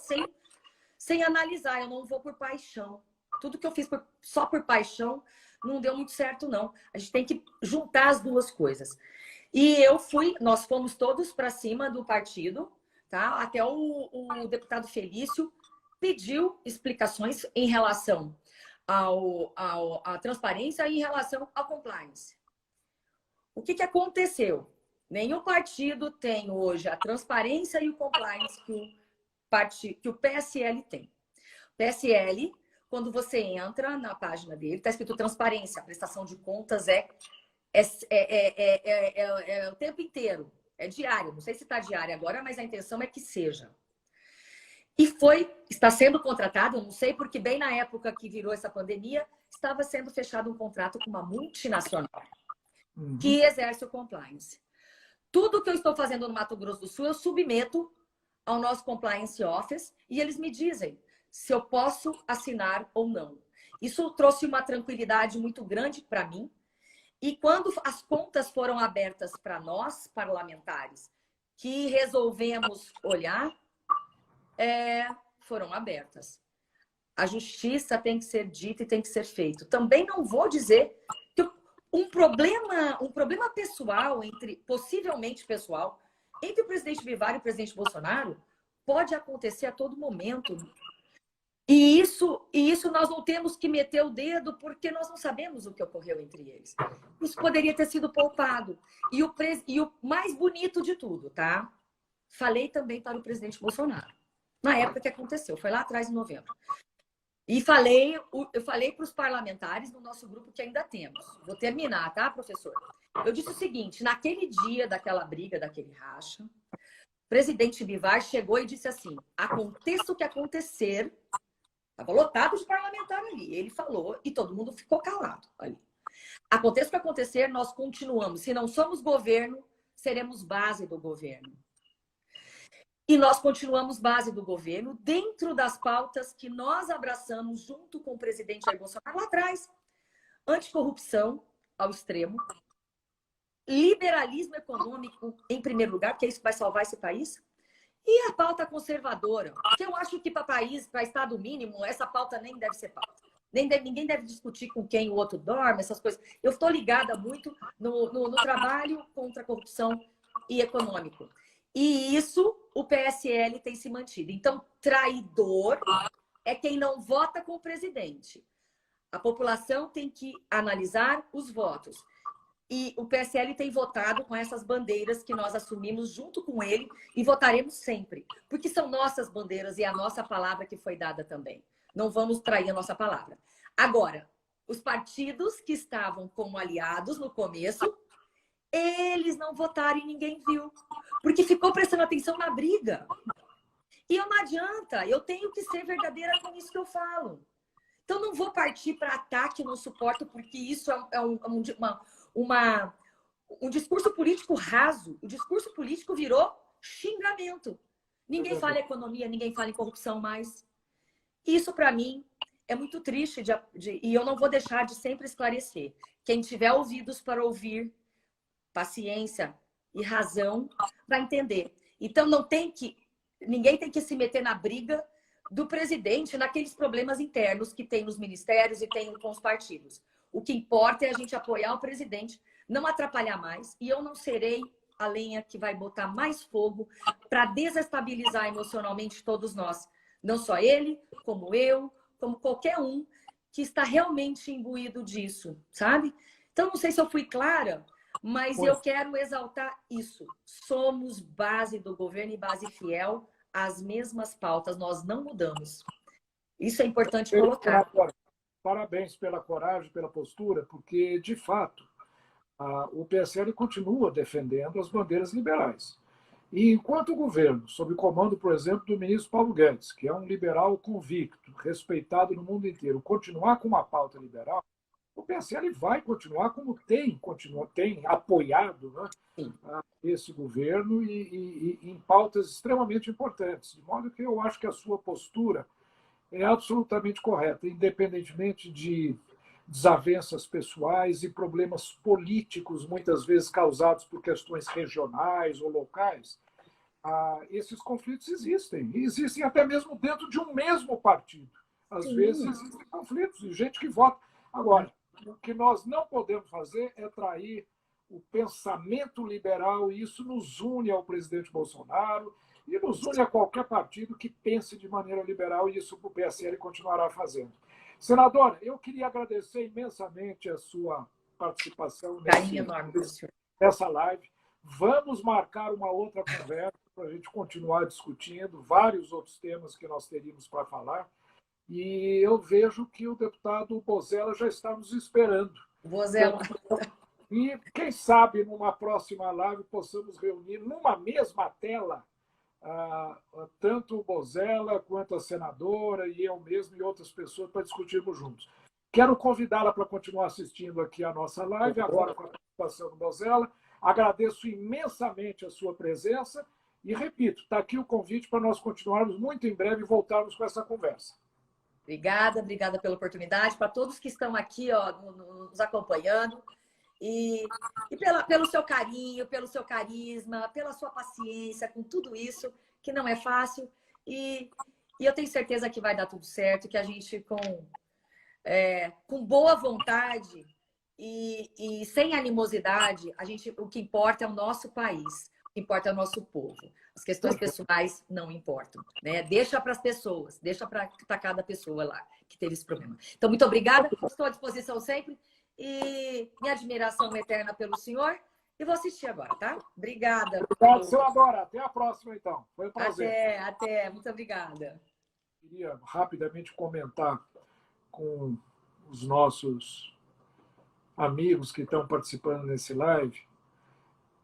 sem analisar, eu não vou por paixão. Tudo que eu fiz só por paixão não deu muito certo, não. A gente tem que juntar as duas coisas. E nós fomos todos para cima do partido, tá? Até o deputado Felício pediu explicações em relação à transparência e em relação ao compliance. O que aconteceu? Nenhum partido tem hoje a transparência e o compliance que o PSL tem. O PSL, quando você entra na página dele, está escrito transparência, a prestação de contas é o tempo inteiro, é diário. Não sei se está diário agora, mas a intenção é que seja. E está sendo contratado, eu não sei, porque bem na época que virou essa pandemia, estava sendo fechado um contrato com uma multinacional que exerce o compliance. Tudo que eu estou fazendo no Mato Grosso do Sul, eu submeto ao nosso compliance office e eles me dizem se eu posso assinar ou não. Isso trouxe uma tranquilidade muito grande para mim. E quando as contas foram abertas para nós, parlamentares, que resolvemos olhar, foram abertas. A justiça tem que ser dita e tem que ser feito. Também não vou dizer que um problema pessoal, possivelmente pessoal, entre o presidente Bivar e o presidente Bolsonaro, pode acontecer a todo momento. E isso nós não temos que meter o dedo, porque nós não sabemos o que ocorreu entre eles. Isso poderia ter sido poupado. E o mais bonito de tudo, tá? Falei também para o presidente Bolsonaro, na época que aconteceu, foi lá atrás, em novembro. E eu falei para os parlamentares no nosso grupo que ainda temos. Vou terminar, tá, professor? Eu disse o seguinte, naquele dia daquela briga, daquele racha, o presidente Bivar chegou e disse assim, aconteça o que acontecer, estava lotado de parlamentar ali, ele falou e todo mundo ficou calado ali. Aconteça o que acontecer, nós continuamos. Se não somos governo, seremos base do governo. E nós continuamos base do governo dentro das pautas que nós abraçamos junto com o presidente Jair Bolsonaro lá atrás. Anticorrupção ao extremo, liberalismo econômico em primeiro lugar, porque é isso que vai salvar esse país, e a pauta conservadora, que eu acho que para país, para Estado mínimo, essa pauta nem deve ser pauta. Ninguém deve discutir com quem o outro dorme, essas coisas. Eu estou ligada muito no trabalho contra a corrupção e econômico. E isso o PSL tem se mantido. Então, traidor é quem não vota com o presidente. A população tem que analisar os votos. E o PSL tem votado com essas bandeiras que nós assumimos junto com ele e votaremos sempre. Porque são nossas bandeiras e a nossa palavra que foi dada também. Não vamos trair a nossa palavra. Agora, os partidos que estavam como aliados no começo, eles não votaram e ninguém viu. Porque ficou prestando atenção na briga. E não adianta, eu tenho que ser verdadeira com isso que eu falo. Então, não vou partir para ataque, não suporto, porque isso é um discurso político raso. O discurso político virou xingamento. Ninguém fala em economia, ninguém fala em corrupção mais. Isso, para mim, é muito triste e eu não vou deixar de sempre esclarecer. Quem tiver ouvidos para ouvir, paciência e razão, vai entender. Então, ninguém tem que se meter na briga do presidente naqueles problemas internos que tem nos ministérios e tem com os partidos. O que importa é a gente apoiar o presidente, não atrapalhar mais, e eu não serei a lenha que vai botar mais fogo para desestabilizar emocionalmente todos nós. Não só ele, como eu, como qualquer um que está realmente imbuído disso, sabe? Então, não sei se eu fui clara, mas eu quero exaltar isso. Somos base do governo e base fiel às mesmas pautas, nós não mudamos. Isso é importante colocar. Parabéns pela coragem, pela postura, porque, de fato, o PSL continua defendendo as bandeiras liberais. E enquanto o governo, sob o comando, por exemplo, do ministro Paulo Guedes, que é um liberal convicto, respeitado no mundo inteiro, continuar com uma pauta liberal, o PSL vai continuar como tem apoiado, né, esse governo e em pautas extremamente importantes. De modo que eu acho que a sua postura é absolutamente correta, independentemente de desavenças pessoais e problemas políticos, muitas vezes causados por questões regionais ou locais. Esses conflitos existem, e existem até mesmo dentro de um mesmo partido. Às vezes existem conflitos e gente que vota. Agora, o que nós não podemos fazer é trair o pensamento liberal, e isso nos une ao presidente Bolsonaro e nos une a qualquer partido que pense de maneira liberal, e isso o PSL continuará fazendo. Senadora, eu queria agradecer imensamente a sua participação nessa live. Vamos marcar uma outra conversa para a gente continuar discutindo vários outros temas que nós teríamos para falar. E eu vejo que o deputado Bozella já está nos esperando. Bozella. E quem sabe numa próxima live possamos reunir numa mesma tela tanto o Bozella quanto a senadora e eu mesmo e outras pessoas para discutirmos juntos. Quero convidá-la para continuar assistindo aqui a nossa live, agora com a participação do Bozella. Agradeço imensamente a sua presença e, repito, está aqui o convite para nós continuarmos muito em breve e voltarmos com essa conversa. Obrigada, obrigada pela oportunidade. Para todos que estão aqui, ó, nos acompanhando. Pelo seu carinho, pelo seu carisma, pela sua paciência com tudo isso, que não é fácil. E eu tenho certeza que vai dar tudo certo, que a gente, com boa vontade e sem animosidade, o que importa é o nosso país, o que importa é o nosso povo. As questões pessoais não importam, né? Deixa para as pessoas, deixa para cada pessoa lá que teve esse problema. Então, muito obrigada, estou à disposição sempre. E minha admiração eterna pelo senhor. E vou assistir agora, tá? Obrigada. Obrigado, senadora. Até a próxima, então. Foi um prazer. Até. Muito obrigada. Queria rapidamente comentar com os nossos amigos que estão participando nesse live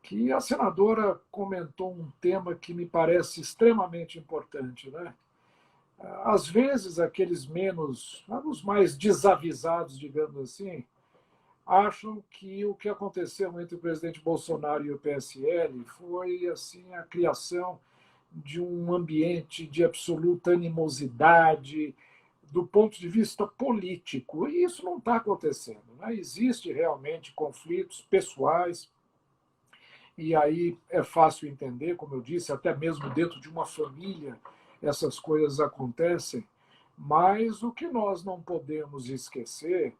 que a senadora comentou um tema que me parece extremamente importante, né? Às vezes, os mais desavisados, digamos assim, acham que o que aconteceu entre o presidente Bolsonaro e o PSL foi assim a criação de um ambiente de absoluta animosidade do ponto de vista político. E isso não está acontecendo, né? Existem realmente conflitos pessoais, e aí é fácil entender, como eu disse, até mesmo dentro de uma família essas coisas acontecem, mas o que nós não podemos esquecer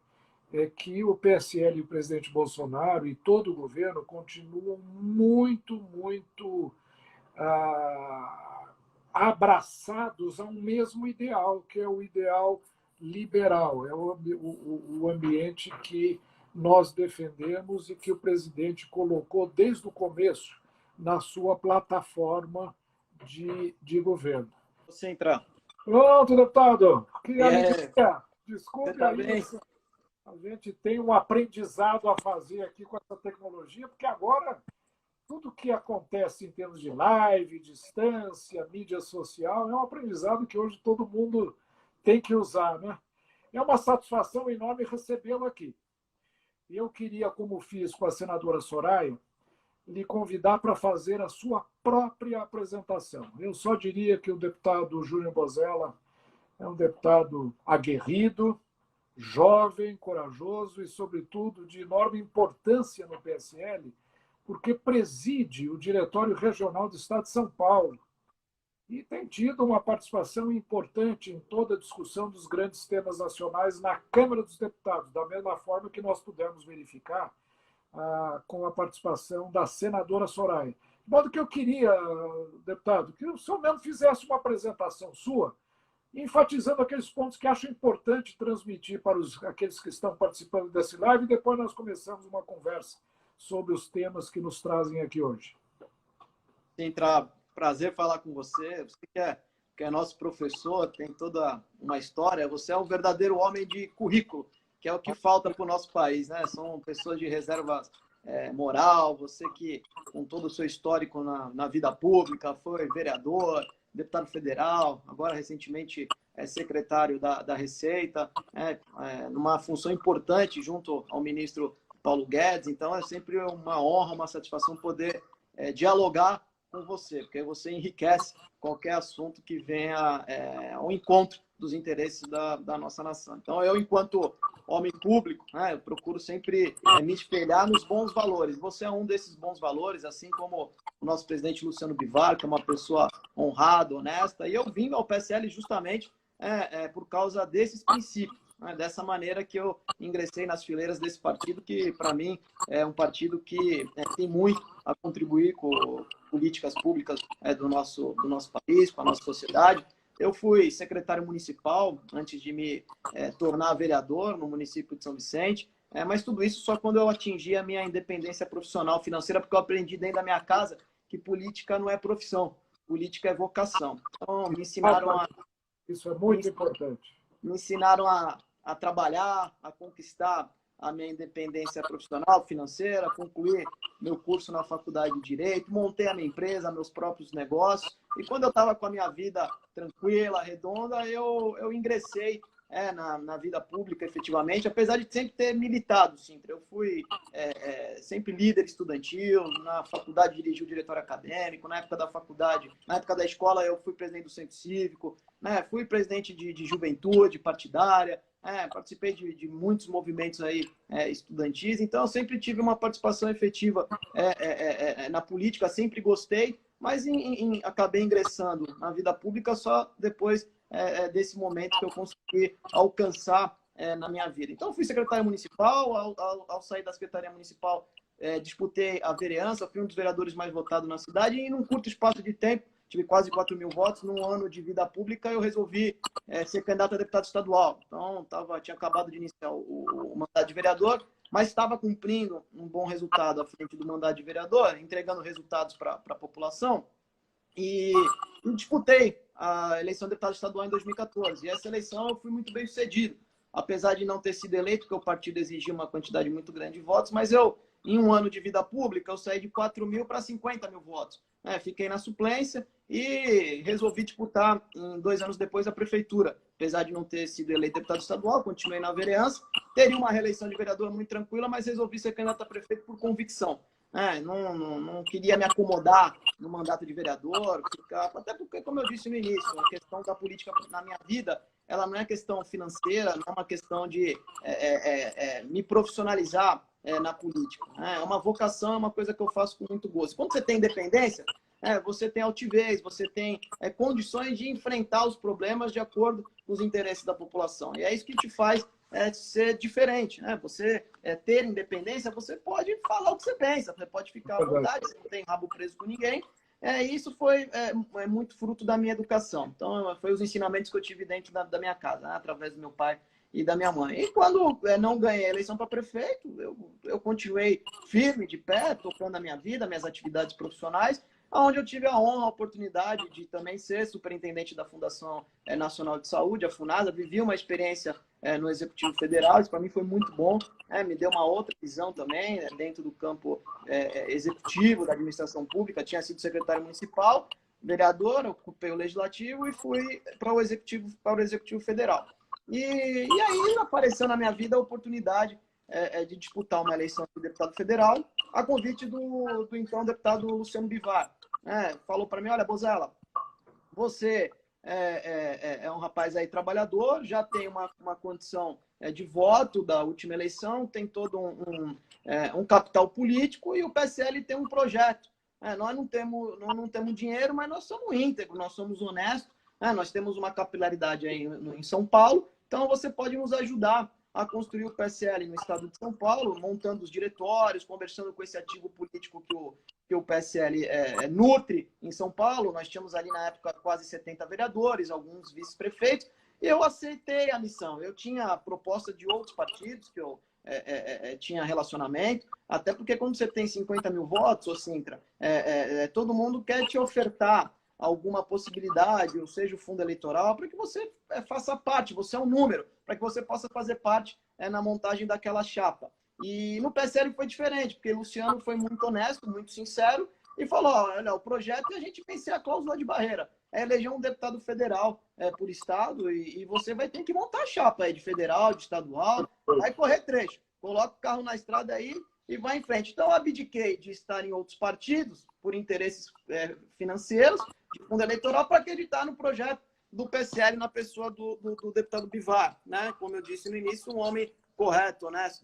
é que o PSL e o presidente Bolsonaro e todo o governo continuam muito abraçados a um mesmo ideal, que é o ideal liberal, é o ambiente que nós defendemos e que o presidente colocou desde o começo na sua plataforma de governo. Você entrar. Pronto, deputado. Que alegria. Desculpe tá aí. A gente tem um aprendizado a fazer aqui com essa tecnologia, porque agora tudo que acontece em termos de live, distância, mídia social, é um aprendizado que hoje todo mundo tem que usar, né? É uma satisfação enorme recebê-lo aqui. Eu queria, como fiz com a senadora Soraya, lhe convidar para fazer a sua própria apresentação. Eu só diria que o deputado Júnior Bozella é um deputado aguerrido, jovem, corajoso e, sobretudo, de enorme importância no PSL, porque preside o Diretório Regional do Estado de São Paulo e tem tido uma participação importante em toda a discussão dos grandes temas nacionais na Câmara dos Deputados, da mesma forma que nós pudemos verificar com a participação da senadora Soraya. De modo que eu queria, deputado, que o senhor mesmo fizesse uma apresentação sua, enfatizando aqueles pontos que acho importante transmitir para aqueles que estão participando desse live, e depois nós começamos uma conversa sobre os temas que nos trazem aqui hoje. Entrar, prazer falar com você. Você que é nosso professor, tem toda uma história. Você é um verdadeiro homem de currículo, que é o que falta para o nosso país, né? São pessoas de reserva moral, você que, com todo o seu histórico na vida pública, foi vereador, deputado federal, agora recentemente é secretário da Receita, numa função importante junto ao ministro Paulo Guedes. Então é sempre uma honra, uma satisfação poder dialogar com você, porque você enriquece qualquer assunto que venha ao encontro dos interesses da nossa nação. Então eu, enquanto homem público, eu procuro sempre me espelhar nos bons valores. Você é um desses bons valores, assim como o nosso presidente Luciano Bivar, que é uma pessoa honrada, honesta, e eu vim ao PSL justamente por causa desses princípios, dessa maneira que eu ingressei nas fileiras desse partido, que para mim é um partido que tem muito a contribuir com políticas públicas do nosso país, com a nossa sociedade. Eu fui secretário municipal antes de me tornar vereador no município de São Vicente, mas tudo isso só quando eu atingi a minha independência profissional financeira, porque eu aprendi dentro da minha casa que política não é profissão, política é vocação. Então, me ensinaram Isso é muito importante. Me ensinaram a trabalhar, a conquistar a minha independência profissional, financeira, concluir meu curso na faculdade de Direito, montei a minha empresa, meus próprios negócios. E quando eu estava com a minha vida tranquila, redonda, eu ingressei na vida pública, efetivamente, apesar de sempre ter militado, Sintra. Eu fui sempre líder estudantil, na faculdade dirigi o diretório acadêmico, na época da faculdade, na época da escola eu fui presidente do Centro Cívico, né? Fui presidente de juventude partidária, participei de muitos movimentos aí, estudantis, então eu sempre tive uma participação efetiva na política, sempre gostei, mas acabei ingressando na vida pública só depois desse momento que eu consegui alcançar na minha vida. Então, fui secretário municipal, ao sair da secretaria municipal, disputei a vereança, fui um dos vereadores mais votados na cidade e, num curto espaço de tempo, tive quase 4.000 votos. Num ano de vida pública, eu resolvi ser candidato a deputado estadual. Então, tinha acabado de iniciar o mandato de vereador, mas estava cumprindo um bom resultado à frente do mandato de vereador, entregando resultados para a população. E disputei a eleição de deputado estadual em 2014. E essa eleição eu fui muito bem sucedido, apesar de não ter sido eleito, porque o partido exigia uma quantidade muito grande de votos, mas eu, em um ano de vida pública, eu saí de 4.000 para 50.000 votos. Fiquei na suplência e resolvi disputar, 2 anos depois, a prefeitura. Apesar de não ter sido eleito deputado estadual, continuei na vereança. Teria uma reeleição de vereador muito tranquila, mas resolvi ser candidato a prefeito por convicção. Não queria me acomodar no mandato de vereador, até porque, como eu disse no início, a questão da política na minha vida, ela não é questão financeira, não é uma questão de me profissionalizar na política. É uma vocação, é uma coisa que eu faço com muito gosto. Quando você tem independência, você tem altivez, você tem condições de enfrentar os problemas de acordo com os interesses da população. E é isso que te faz ser diferente, né? Você ter independência, você pode falar o que você pensa, você pode ficar à vontade, você não tem rabo preso com ninguém. Isso foi muito fruto da minha educação. Então, foi os ensinamentos que eu tive dentro da minha casa, né? Através do meu pai e da minha mãe. E quando não ganhei a eleição para prefeito, eu continuei firme, de pé, tocando a minha vida, minhas atividades profissionais, onde eu tive a honra, a oportunidade de também ser superintendente da Fundação Nacional de Saúde, a FUNASA. Vivi uma experiência no Executivo Federal, isso para mim foi muito bom, me deu uma outra visão também, dentro do campo executivo da administração pública. Tinha sido secretário municipal, vereador, ocupei o Legislativo e fui para o Executivo Federal. E aí apareceu na minha vida a oportunidade de disputar uma eleição de deputado federal, a convite do então deputado Luciano Bivar. Falou para mim: olha, Bozella, você é um rapaz aí trabalhador, já tem uma condição de voto da última eleição, tem todo um capital político e o PSL tem um projeto. Nós não temos dinheiro, mas nós somos íntegros, nós somos honestos, nós temos uma capilaridade aí em São Paulo, então você pode nos ajudar a construir o PSL no estado de São Paulo, montando os diretórios, conversando com esse ativo político que o PSL nutre em São Paulo. Nós tínhamos ali na época quase 70 vereadores, alguns vice-prefeitos, e eu aceitei a missão. Eu tinha a proposta de outros partidos que eu tinha relacionamento, até porque quando você tem 50.000 votos, ô Sintra, todo mundo quer te ofertar alguma possibilidade, ou seja, o fundo eleitoral, para que você faça parte, você é um número, para que você possa fazer parte na montagem daquela chapa. E no PSL foi diferente, porque o Luciano foi muito honesto, muito sincero, e falou: olha, o projeto é a gente vencer a cláusula de barreira, eleger um deputado federal por estado, e você vai ter que montar a chapa de federal, de estadual, vai correr trecho, coloca o carro na estrada aí e vai em frente. Então, eu abdiquei de estar em outros partidos, por interesses financeiros, de fundo eleitoral, para acreditar no projeto do PSL na pessoa do deputado Bivar, né? Como eu disse no início, um homem correto, honesto,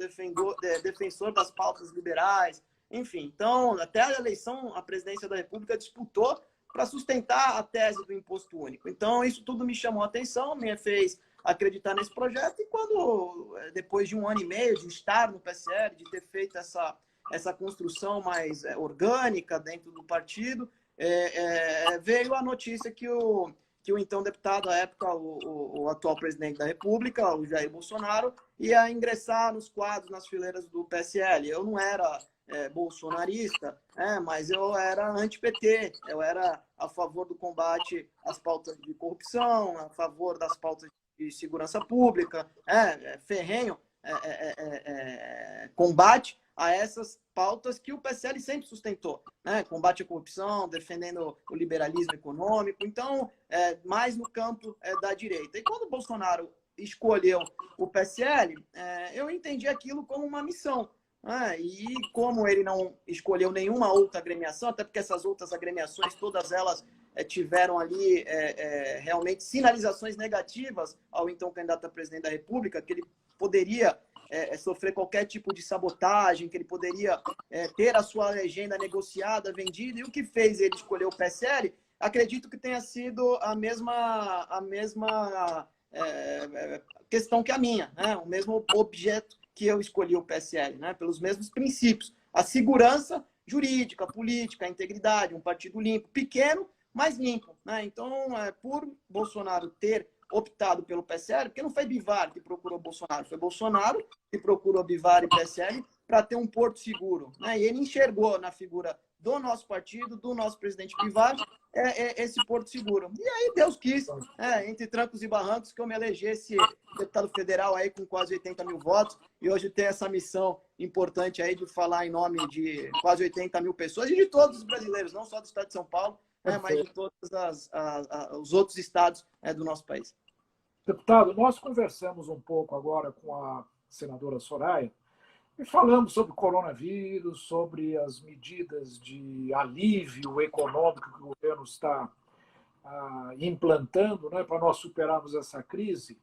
defensor das pautas liberais, enfim. Então, até a eleição à presidência da República disputou para sustentar a tese do imposto único. Então, isso tudo me chamou a atenção, me fez acreditar nesse projeto, e quando, depois de 1 ano e meio de estar no PSL, de ter feito essa construção mais orgânica dentro do partido, veio a notícia que o então deputado, à época, o atual presidente da República, o Jair Bolsonaro, ia ingressar nos quadros, nas fileiras do PSL. Eu não era bolsonarista, mas eu era anti-PT, eu era a favor do combate às pautas de corrupção, a favor das pautas de segurança pública, ferrenho combate a essas pautas que o PSL sempre sustentou, né? Combate à corrupção, defendendo o liberalismo econômico, então, mais no campo da direita. E quando o Bolsonaro escolheu o PSL, eu entendi aquilo como uma missão. E como ele não escolheu nenhuma outra agremiação, até porque essas outras agremiações, todas elas tiveram ali realmente sinalizações negativas ao então candidato a presidente da República, que ele poderia sofrer qualquer tipo de sabotagem, que ele poderia ter a sua legenda negociada, vendida, e o que fez ele escolher o PSL, acredito que tenha sido a mesma questão que a minha, né? O mesmo objeto que eu escolhi o PSL, né? Pelos mesmos princípios. A segurança jurídica, política, a integridade, um partido limpo, pequeno, mas limpo, né? Então, por Bolsonaro ter optado pelo PSL, porque não foi Bivar que procurou Bolsonaro, foi Bolsonaro que procurou Bivar e PSL para ter um porto seguro, né? E ele enxergou na figura do nosso partido, do nosso presidente Bivar, esse porto seguro. E aí Deus quis, entre trancos e barrancos, que eu me elegesse deputado federal aí com quase 80 mil votos, e hoje tem essa missão importante aí de falar em nome de quase 80 mil pessoas e de todos os brasileiros, não só do estado de São Paulo, mas de todos os outros estados do nosso país. Deputado, nós conversamos um pouco agora com a senadora Soraya e falamos sobre o coronavírus, sobre as medidas de alívio econômico que o governo está implantando, né, para nós superarmos essa crise.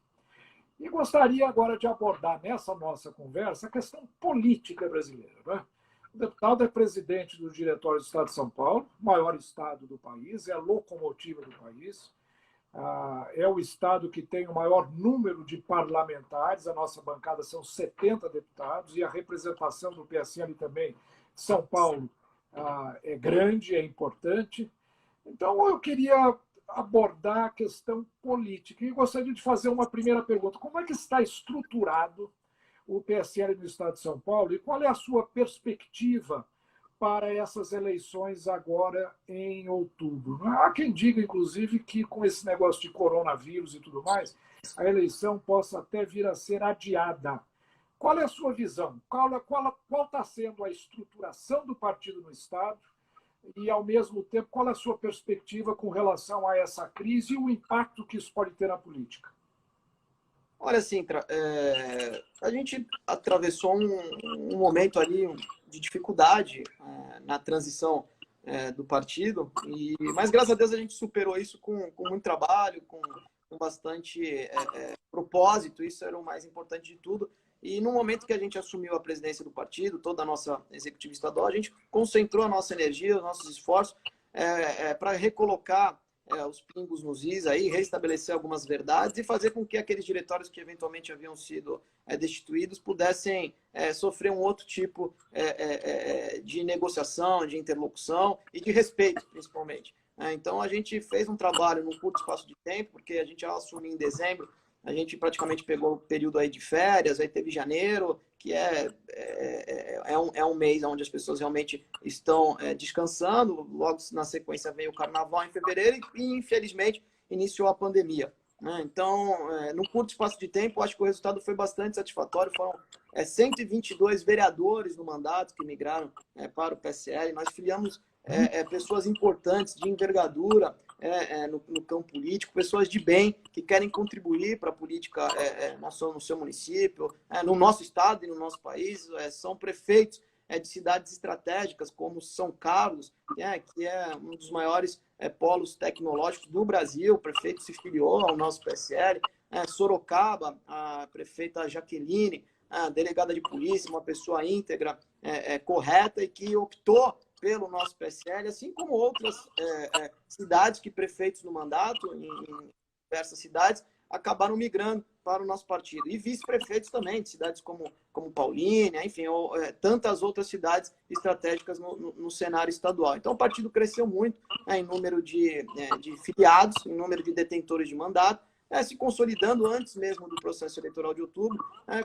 E gostaria agora de abordar nessa nossa conversa a questão política brasileira, né? O deputado é presidente do Diretório do Estado de São Paulo, maior estado do país, é a locomotiva do país, é o estado que tem o maior número de parlamentares, a nossa bancada são 70 deputados, e a representação do PSL também, São Paulo, é grande, é importante. Então, eu queria abordar a questão política e gostaria de fazer uma primeira pergunta. Como é que está estruturado o PSL no estado de São Paulo e qual é a sua perspectiva para essas eleições agora em outubro? Há quem diga, inclusive, que com esse negócio de coronavírus e tudo mais, a eleição possa até vir a ser adiada. Qual é a sua visão? Qual está sendo a estruturação do partido no estado? E, ao mesmo tempo, qual é a sua perspectiva com relação a essa crise e o impacto que isso pode ter na política? Olha, Sintra, a gente atravessou um momento ali de dificuldade na transição do partido, mas graças a Deus a gente superou isso com muito trabalho, com bastante propósito, isso era o mais importante de tudo. E no momento que a gente assumiu a presidência do partido, toda a nossa executiva estadual, a gente concentrou a nossa energia, os nossos esforços para recolocar os pingos nos is, aí, restabelecer algumas verdades e fazer com que aqueles diretórios que eventualmente haviam sido destituídos pudessem sofrer um outro tipo de negociação, de interlocução e de respeito, principalmente. Então, a gente fez um trabalho num curto espaço de tempo, porque a gente já assumiu em dezembro, a gente praticamente pegou o período aí de férias, aí teve janeiro, que é um mês onde as pessoas realmente estão descansando. Logo na sequência veio o carnaval em fevereiro e, infelizmente, iniciou a pandemia, né? Então, no curto espaço de tempo, acho que o resultado foi bastante satisfatório. Foram 122 vereadores no mandato que migraram para o PSL. Nós filiamos pessoas importantes, de envergadura, no campo político, pessoas de bem que querem contribuir para a política no seu município, no nosso estado e no nosso país. São prefeitos de cidades estratégicas como São Carlos, que é um dos maiores polos tecnológicos do Brasil. O prefeito se filiou ao nosso PSL. Sorocaba, a prefeita Jaqueline, a delegada de polícia, uma pessoa íntegra, correta e que optou pelo nosso PSL, assim como outras cidades que prefeitos no mandato, em diversas cidades, acabaram migrando para o nosso partido. E vice-prefeitos também, de cidades como Paulínia, enfim, tantas outras cidades estratégicas no cenário estadual. Então, o partido cresceu muito em número de filiados, em número de detentores de mandato, se consolidando antes mesmo do processo eleitoral de outubro,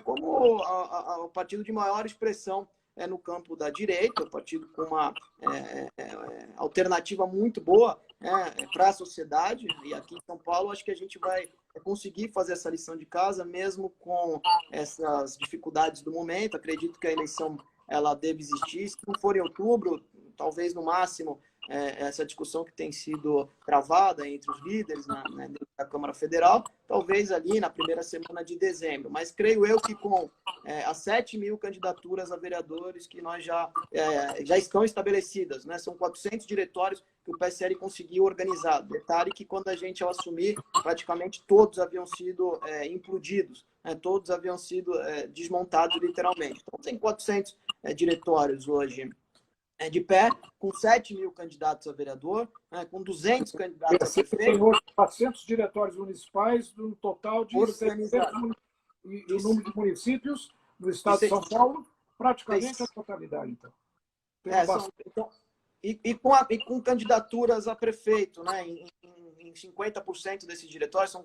como o partido de maior expressão no campo da direita, o partido com uma alternativa muito boa para a sociedade. E aqui em São Paulo, acho que a gente vai conseguir fazer essa lição de casa, mesmo com essas dificuldades do momento. Acredito que a eleição ela deve existir. Se não for em outubro, talvez no máximo essa discussão que tem sido travada entre os líderes dentro da Câmara Federal, talvez ali na primeira semana de dezembro. Mas creio eu que com as 7.000 candidaturas a vereadores que nós já estão estabelecidas, né? São 400 diretórios que o PSL conseguiu organizar. Detalhe que quando a gente, ao assumir, praticamente todos haviam sido implodidos, né? Todos haviam sido desmontados literalmente. Então, tem 400 diretórios hoje de pé, com 7.000 candidatos a vereador, né, com 200 candidatos a prefeito. Tem hoje 400 diretórios municipais, um total de 700, e o número de municípios no estado de São Paulo, praticamente a totalidade, então. Com candidaturas a prefeito, né, em 50% desses diretórios, são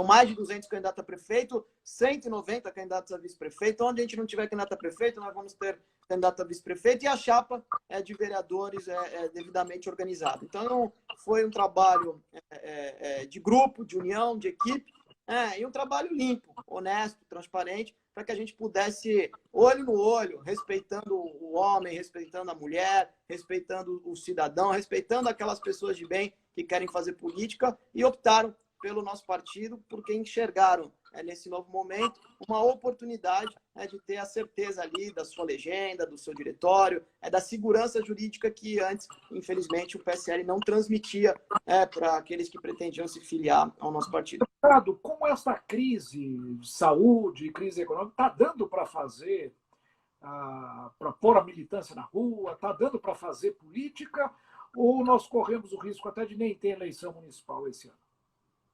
mais de 200 candidatos a prefeito, 190 candidatos a vice-prefeito. Onde a gente não tiver candidato a prefeito, nós vamos ter candidato a vice-prefeito, e a chapa de vereadores devidamente organizada. Então, foi um trabalho de grupo, de união, de equipe, e um trabalho limpo, honesto, transparente, para que a gente pudesse, olho no olho, respeitando o homem, respeitando a mulher, respeitando o cidadão, respeitando aquelas pessoas de bem que querem fazer política, e optaram pelo nosso partido, porque enxergaram, nesse novo momento, uma oportunidade de ter a certeza ali da sua legenda, do seu diretório, da segurança jurídica que antes, infelizmente, o PSL não transmitia para aqueles que pretendiam se filiar ao nosso partido. Com essa crise de saúde, crise econômica, está dando para fazer, para pôr a militância na rua, está dando para fazer política, ou nós corremos o risco até de nem ter eleição municipal esse ano?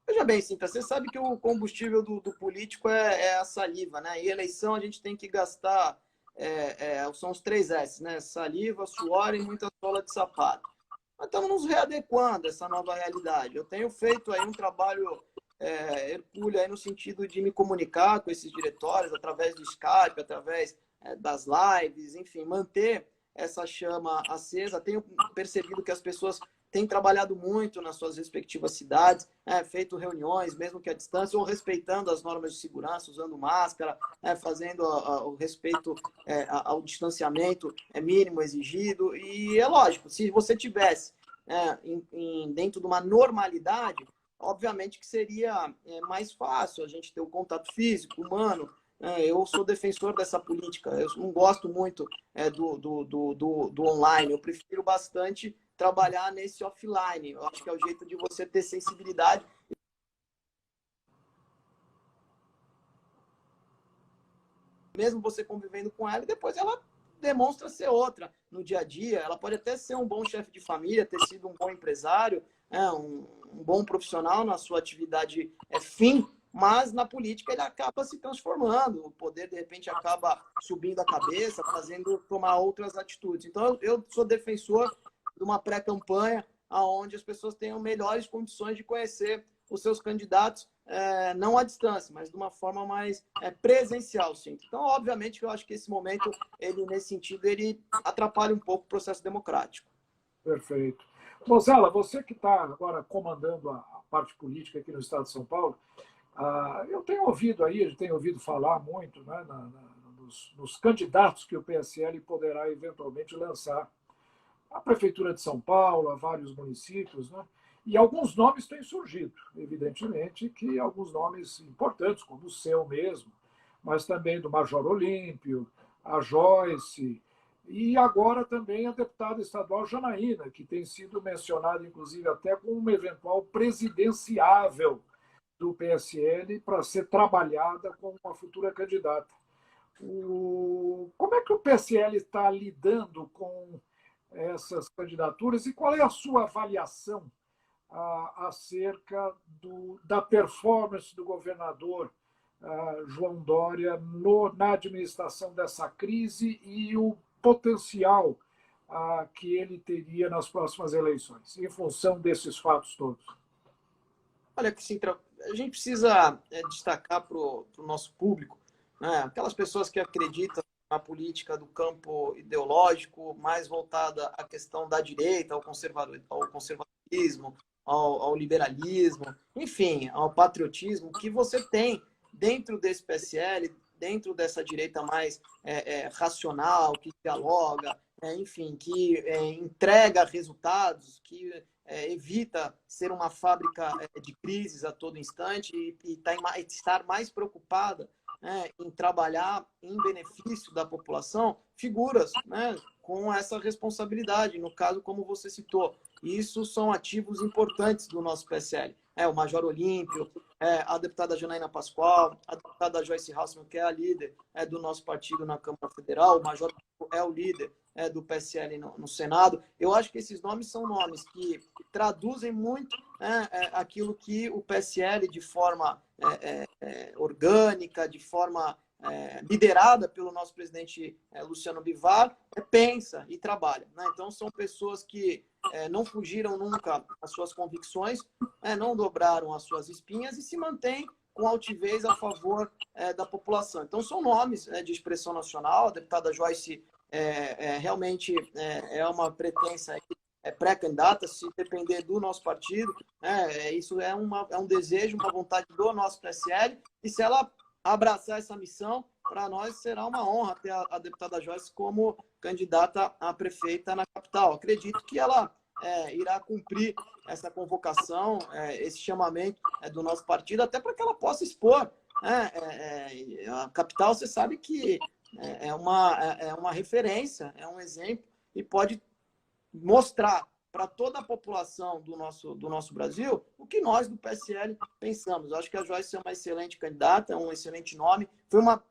Veja bem, Cinta, você sabe que o combustível do político é a saliva, né? E eleição a gente tem que gastar, são os 3 S, né? Saliva, suor e muita sola de sapato. Nós estamos nos readequando a essa nova realidade. Eu tenho feito aí um trabalho hercúleo aí no sentido de me comunicar com esses diretórios através do Skype, através das lives, enfim, manter essa chama acesa. Tenho percebido que as pessoas têm trabalhado muito nas suas respectivas cidades, feito reuniões, mesmo que à distância, ou respeitando as normas de segurança, usando máscara, fazendo o respeito ao distanciamento mínimo exigido. E é lógico, se você tivesse dentro de uma normalidade, obviamente que seria mais fácil a gente ter o contato físico, humano. Eu sou defensor dessa política, eu não gosto muito do online, eu prefiro bastante trabalhar nesse offline. Eu acho que é o jeito de você ter sensibilidade. Mesmo você convivendo com ela, e depois ela demonstra ser outra no dia a dia. Ela pode até ser um bom chefe de família, ter sido um bom empresário, um bom profissional na sua atividade fim, mas na política ele acaba se transformando, o poder de repente acaba subindo a cabeça, fazendo tomar outras atitudes. Então eu sou defensor de uma pré-campanha onde as pessoas tenham melhores condições de conhecer os seus candidatos, não à distância, mas de uma forma mais presencial, sim. Então, obviamente, que eu acho que esse momento, nesse sentido, ele atrapalha um pouco o processo democrático. Perfeito. Mozella, você que está agora comandando a parte política aqui no estado de São Paulo, eu tenho ouvido aí, a gente tem ouvido falar muito, né, nos candidatos que o PSL poderá eventualmente lançar à Prefeitura de São Paulo, a vários municípios, né? E alguns nomes têm surgido, evidentemente que alguns nomes importantes, como o seu mesmo, mas também do Major Olímpio, a Joyce, e agora também a deputada estadual Janaína, que tem sido mencionada, inclusive, até como uma eventual presidenciável do PSL para ser trabalhada como uma futura candidata. Como é que o PSL está lidando com essas candidaturas e qual é a sua avaliação acerca da performance do governador João Dória na administração dessa crise e o potencial que ele teria nas próximas eleições, em função desses fatos todos? Olha, Sintra, a gente precisa destacar para o nosso público, né, aquelas pessoas que acreditam na política do campo ideológico, mais voltada à questão da direita, ao conservadorismo, ao liberalismo, enfim, ao patriotismo, que você tem dentro desse PSL, dentro dessa direita mais racional, que dialoga, enfim, que entrega resultados, que evita ser uma fábrica de crises a todo instante e estar mais preocupada, né, em trabalhar em benefício da população, figuras, né, com essa responsabilidade, no caso, como você citou. Isso são ativos importantes do nosso PSL. O Major Olímpio, a deputada Janaína Pascoal, a deputada Joyce Hasselmann, que é a líder do nosso partido na Câmara Federal, o Major é o líder do PSL no Senado. Eu acho que esses nomes são nomes que traduzem muito aquilo que o PSL, de forma orgânica, de forma liderada pelo nosso presidente Luciano Bivar, pensa e trabalha, né? Então, são pessoas que não fugiram nunca às suas convicções, não dobraram as suas espinhas e se mantêm com altivez a favor da população. Então, são nomes de expressão nacional. A deputada Joyce realmente é uma pretensa pré-candidata, se depender do nosso partido. Isso é um desejo, uma vontade do nosso PSL, e se ela abraçar essa missão, para nós será uma honra ter a deputada Joyce como candidata a prefeita na capital. Acredito que ela irá cumprir essa convocação, esse chamamento do nosso partido, até para que ela possa expor. A capital, você sabe que é uma referência, é um exemplo, e pode mostrar para toda a população do nosso Brasil o que nós do PSL pensamos. Eu acho que a Joyce é uma excelente candidata, é um excelente nome, foi uma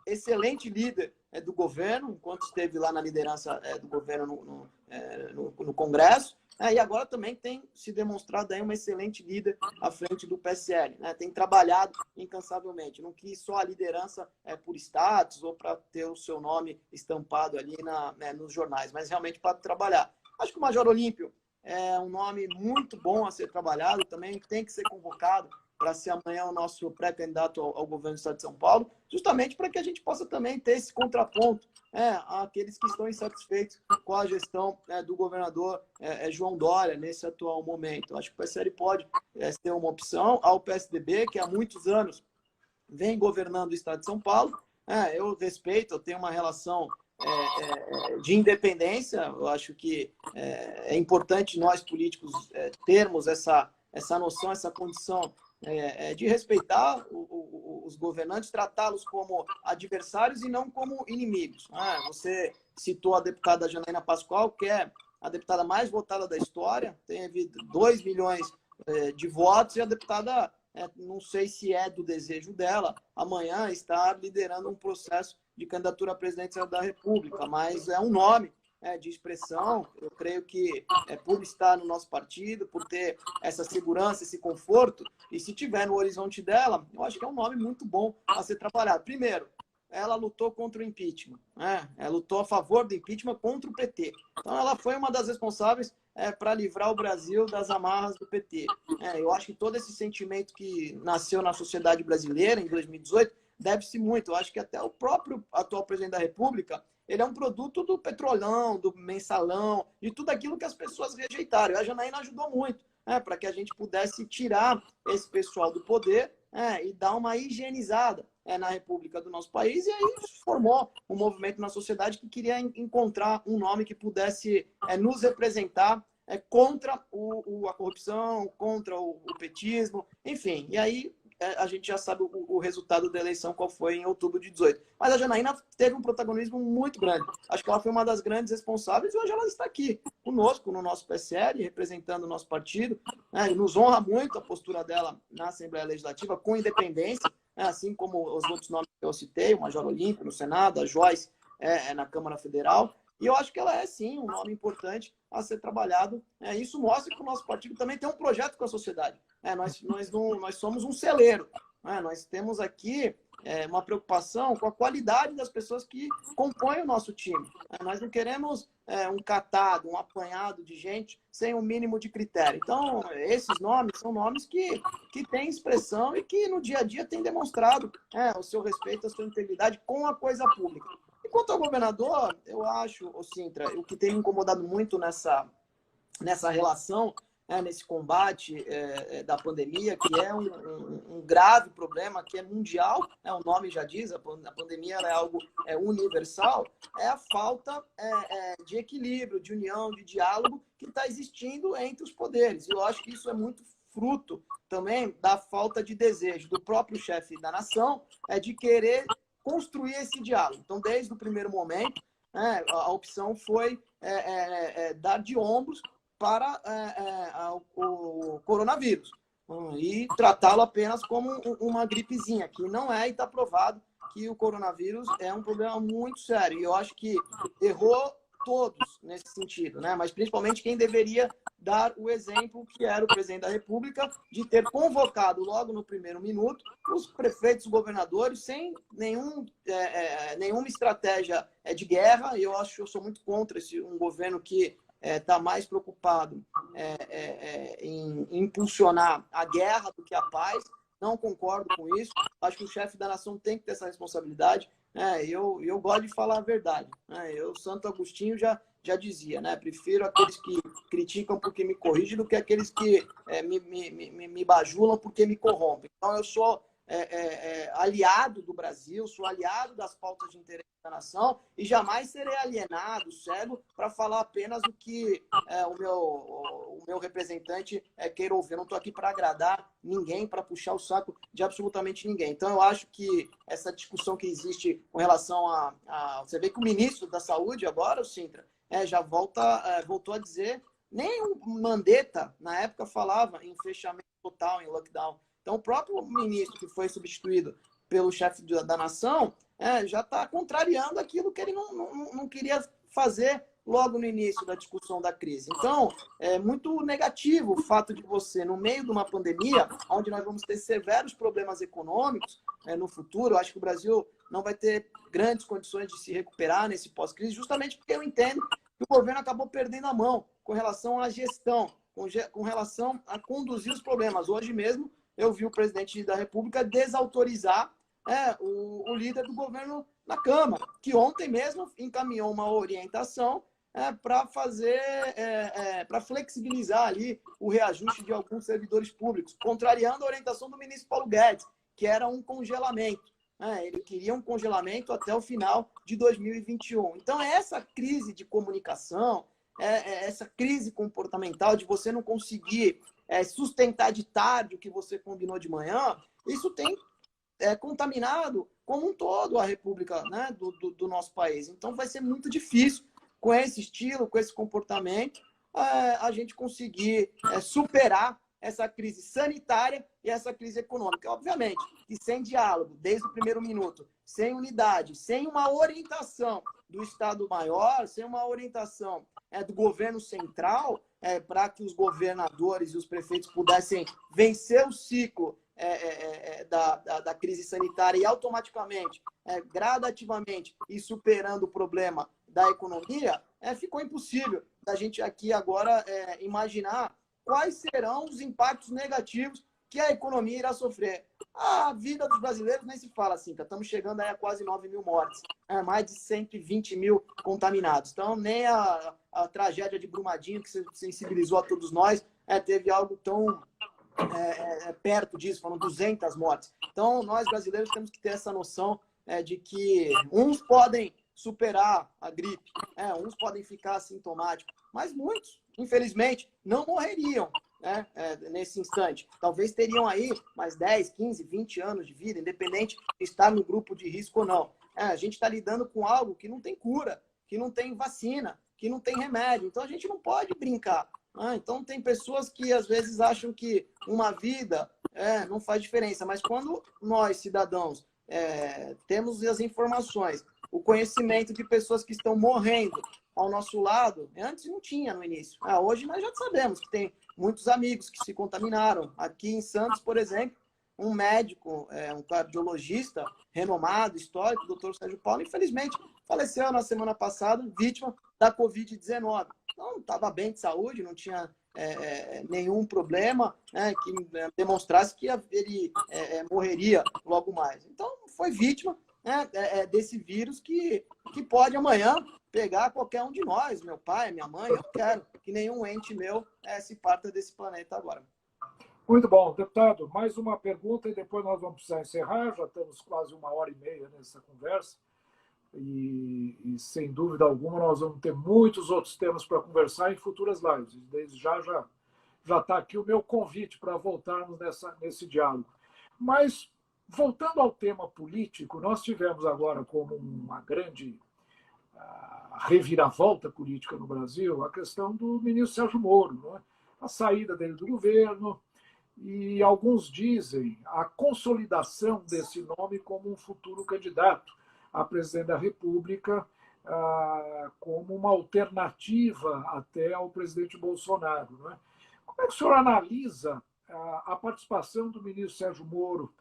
excelente líder do governo, enquanto esteve lá na liderança do governo no Congresso, e agora também tem se demonstrado aí uma excelente líder à frente do PSL, né? Tem trabalhado incansavelmente, não quis só a liderança por status ou para ter o seu nome estampado ali nos jornais, mas realmente para trabalhar. Acho que o Major Olímpio é um nome muito bom a ser trabalhado, também tem que ser convocado para ser amanhã o nosso pré-candidato ao governo do Estado de São Paulo, justamente para que a gente possa também ter esse contraponto àqueles que estão insatisfeitos com a gestão do governador João Dória nesse atual momento. Acho que o PSL pode ser uma opção ao PSDB, que há muitos anos vem governando o Estado de São Paulo. Eu respeito, eu tenho uma relação de independência. Eu acho que é importante nós políticos termos essa noção, essa condição de respeitar os governantes, tratá-los como adversários e não como inimigos. Você citou a deputada Janaína Pascoal, que é a deputada mais votada da história, teve 2 milhões de votos, e a deputada, não sei se é do desejo dela, amanhã está liderando um processo de candidatura à presidência da República, mas é um nome de expressão. Eu creio que por estar no nosso partido, por ter essa segurança, esse conforto, e se tiver no horizonte dela, eu acho que é um nome muito bom a ser trabalhado. Primeiro, ela lutou contra o impeachment, ela lutou a favor do impeachment contra o PT. Então, ela foi uma das responsáveis para livrar o Brasil das amarras do PT. Eu acho que todo esse sentimento que nasceu na sociedade brasileira em 2018 deve-se muito. Eu acho que até o próprio atual presidente da República, ele é um produto do Petrolão, do Mensalão, de tudo aquilo que as pessoas rejeitaram. A Janaína ajudou muito para que a gente pudesse tirar esse pessoal do poder e dar uma higienizada na República do nosso país, e aí formou um movimento na sociedade que queria encontrar um nome que pudesse nos representar contra a corrupção, contra o petismo, enfim. E aí a gente já sabe o resultado da eleição, qual foi em outubro de 18. Mas a Janaína teve um protagonismo muito grande. Acho que ela foi uma das grandes responsáveis, e hoje ela está aqui conosco, no nosso PSL, representando o nosso partido. E nos honra muito a postura dela na Assembleia Legislativa, com independência, assim como os outros nomes que eu citei, o Major Olímpio no Senado, a Joyce na Câmara Federal. E eu acho que ela é, sim, um nome importante a ser trabalhado. Isso mostra que o nosso partido também tem um projeto com a sociedade. Nós somos um celeiro. Nós temos aqui uma preocupação com a qualidade das pessoas que compõem o nosso time. Nós não queremos um catado, um apanhado de gente sem o mínimo de critério. Então, esses nomes são nomes que têm expressão e que no dia a dia têm demonstrado o seu respeito, a sua integridade com a coisa pública. E quanto ao governador, eu acho, Cintra, o que tem me incomodado muito nessa relação nesse combate da pandemia, que é um grave problema, que é mundial, o nome já diz, a pandemia é algo universal, é a falta de equilíbrio, de união, de diálogo que está existindo entre os poderes. E eu acho que isso é muito fruto também da falta de desejo do próprio chefe da nação de querer construir esse diálogo. Então, desde o primeiro momento, a opção foi dar de ombros para o coronavírus e tratá-lo apenas como uma gripezinha, que não é, e está provado que o coronavírus é um problema muito sério. E eu acho que errou todos nesse sentido, né? Mas principalmente quem deveria dar o exemplo, que era o presidente da República, de ter convocado logo no primeiro minuto os prefeitos, governadores, sem nenhuma estratégia de guerra. E eu sou muito contra um governo que está mais preocupado em impulsionar a guerra do que a paz. Não concordo com isso. Acho que o chefe da nação tem que ter essa responsabilidade. Eu gosto de falar a verdade. Santo Agostinho já dizia, né? Prefiro aqueles que criticam porque me corrigem do que aqueles que me bajulam porque me corrompem. Então, eu sou aliado do Brasil, sou aliado das pautas de interesse da nação e jamais serei alienado, cego, para falar apenas o que o meu representante queira ouvir. Eu não estou aqui para agradar ninguém, para puxar o saco de absolutamente ninguém. Então, eu acho que essa discussão que existe com relação você vê que o ministro da Saúde agora, o Sintra, já voltou a dizer, nem o Mandetta, na época, falava em fechamento total, em lockdown. Então, o próprio ministro que foi substituído pelo chefe da nação já está contrariando aquilo que ele não queria fazer logo no início da discussão da crise. Então, é muito negativo o fato de você, no meio de uma pandemia, onde nós vamos ter severos problemas econômicos no futuro, eu acho que o Brasil não vai ter grandes condições de se recuperar nesse pós-crise, justamente porque eu entendo que o governo acabou perdendo a mão com relação à gestão, com relação a conduzir os problemas. Hoje mesmo, eu vi o presidente da República desautorizar o líder do governo na Câmara, que ontem mesmo encaminhou uma orientação para para flexibilizar ali o reajuste de alguns servidores públicos, contrariando a orientação do ministro Paulo Guedes, que era um congelamento. Ele queria um congelamento até o final de 2021. Então, essa crise de comunicação, essa crise comportamental de você não conseguir sustentar de tarde o que você combinou de manhã, isso tem contaminado como um todo a República, né, do nosso país. Então, vai ser muito difícil, com esse estilo, com esse comportamento, a gente conseguir superar essa crise sanitária e essa crise econômica. Obviamente que sem diálogo, desde o primeiro minuto, sem unidade, sem uma orientação do Estado Maior, sem uma orientação do governo central, para que os governadores e os prefeitos pudessem vencer o ciclo da crise sanitária e automaticamente, gradativamente, ir superando o problema da economia, ficou impossível da gente aqui agora imaginar quais serão os impactos negativos que a economia irá sofrer. A vida dos brasileiros nem se fala assim, estamos chegando aí a quase 9 mil mortes, mais de 120 mil contaminados. Então, nem a tragédia de Brumadinho, que sensibilizou a todos nós, teve algo tão perto disso, foram 200 mortes. Então, nós brasileiros temos que ter essa noção de que uns podem superar a gripe, uns podem ficar assintomáticos, mas muitos, infelizmente, não morreriam nesse instante. Talvez teriam aí mais 10, 15, 20 anos de vida, independente de estar no grupo de risco ou não. A gente está lidando com algo que não tem cura, que não tem vacina, que não tem remédio. Então, a gente não pode brincar. Então, tem pessoas que, às vezes, acham que uma vida não faz diferença. Mas quando nós, cidadãos, temos as informações, o conhecimento de pessoas que estão morrendo ao nosso lado, antes não tinha no início. Hoje nós já sabemos que tem muitos amigos que se contaminaram. Aqui em Santos, por exemplo, um médico, um cardiologista renomado, histórico, o doutor Sérgio Paulo, infelizmente faleceu na semana passada, vítima da Covid-19. Então, estava bem de saúde, não tinha nenhum problema que demonstrasse que ele morreria logo mais. Então, foi vítima desse vírus que pode amanhã pegar qualquer um de nós, meu pai, minha mãe, eu quero que nenhum ente meu se parta desse planeta agora. Muito bom, deputado. Mais uma pergunta e depois nós vamos precisar encerrar. Já estamos quase 1h30 nessa conversa e sem dúvida alguma, nós vamos ter muitos outros temas para conversar em futuras lives. Desde já está aqui o meu convite para voltarmos nesse diálogo. Mas, voltando ao tema político, nós tivemos agora como uma grande reviravolta política no Brasil a questão do ministro Sérgio Moro, não é? A saída dele do governo, e alguns dizem a consolidação desse nome como um futuro candidato a presidente da República, como uma alternativa até ao presidente Bolsonaro. Não é? Como é que o senhor analisa a participação do ministro Sérgio Moro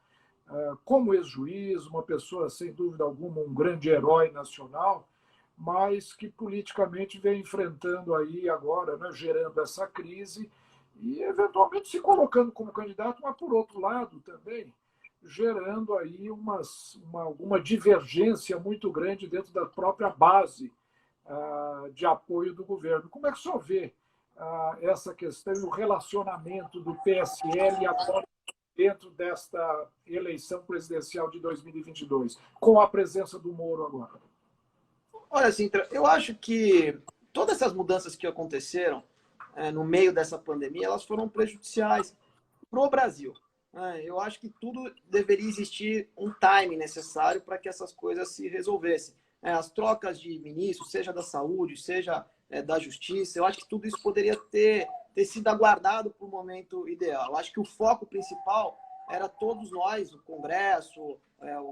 como ex-juiz, uma pessoa, sem dúvida alguma, um grande herói nacional, mas que politicamente vem enfrentando aí agora, né, gerando essa crise e, eventualmente, se colocando como candidato, mas, por outro lado, também gerando aí alguma divergência muito grande dentro da própria base de apoio do governo. Como é que o senhor vê essa questão e o relacionamento do PSL agora dentro desta eleição presidencial de 2022, com a presença do Moro agora? Olha, Sintra, eu acho que todas essas mudanças que aconteceram no meio dessa pandemia, elas foram prejudiciais para o Brasil. Eu acho que tudo deveria existir um time necessário para que essas coisas se resolvessem. As trocas de ministros, seja da saúde, seja da justiça, eu acho que tudo isso poderia ter sido aguardado para o momento ideal. Eu acho que o foco principal era todos nós, o Congresso,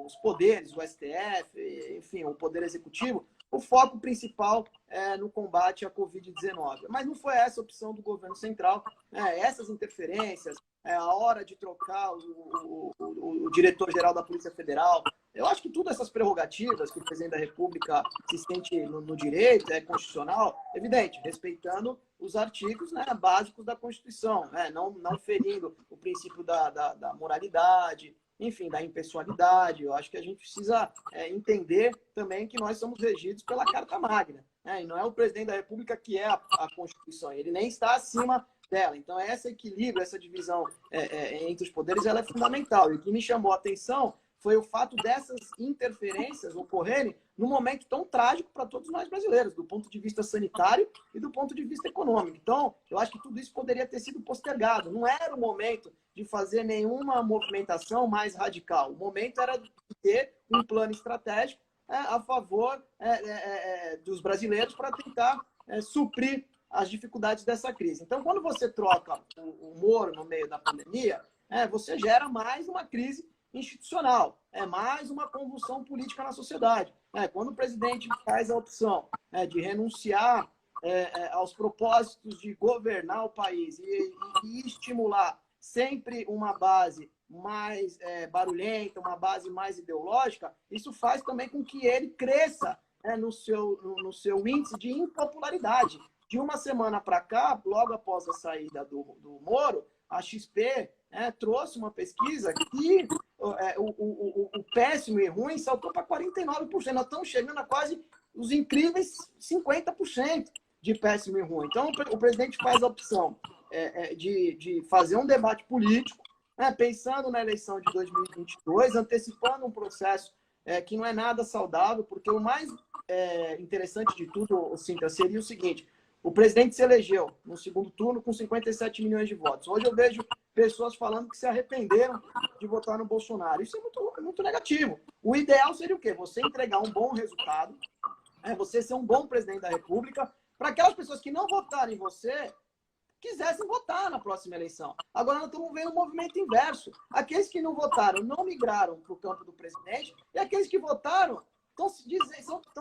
os poderes, o STF, enfim, o Poder Executivo, o foco principal é no combate à Covid-19. Mas não foi essa a opção do governo central. Essas interferências, a hora de trocar o diretor-geral da Polícia Federal, eu acho que todas essas prerrogativas que o presidente da República se sente no direito, é constitucional, evidente, respeitando os artigos, né, básicos da Constituição, né, não ferindo o princípio da moralidade, enfim, da impessoalidade. Eu acho que a gente precisa entender também que nós somos regidos pela Carta Magna, né? E não é o presidente da República que é a Constituição, ele nem está acima dela. Então, esse equilíbrio, essa divisão entre os poderes, ela é fundamental. E o que me chamou a atenção foi o fato dessas interferências ocorrerem num momento tão trágico para todos nós brasileiros, do ponto de vista sanitário e do ponto de vista econômico. Então, eu acho que tudo isso poderia ter sido postergado. Não era o momento de fazer nenhuma movimentação mais radical. O momento era de ter um plano estratégico a favor dos brasileiros para tentar suprir as dificuldades dessa crise. Então, quando você troca o Moro no meio da pandemia, você gera mais uma crise institucional, mais uma convulsão política na sociedade. Quando o presidente faz a opção de renunciar aos propósitos de governar o país e estimular sempre uma base mais barulhenta, uma base mais ideológica, isso faz também com que ele cresça no seu índice de impopularidade. De uma semana para cá, logo após a saída do Moro, a XP trouxe uma pesquisa que o péssimo e ruim saltou para 49%. Nós estamos chegando a quase os incríveis 50% de péssimo e ruim. Então, o presidente faz a opção de fazer um debate político, pensando na eleição de 2022, antecipando um processo que não é nada saudável, porque o mais interessante de tudo, Cíntia, seria o seguinte: o presidente se elegeu no segundo turno com 57 milhões de votos. Hoje eu vejo pessoas falando que se arrependeram de votar no Bolsonaro. Isso é muito negativo. O ideal seria o quê? Você entregar um bom resultado, você ser um bom presidente da República, para aquelas pessoas que não votaram em você quisessem votar na próxima eleição. Agora nós estamos vendo um movimento inverso. Aqueles que não votaram não migraram para o campo do presidente, e aqueles que votaram estão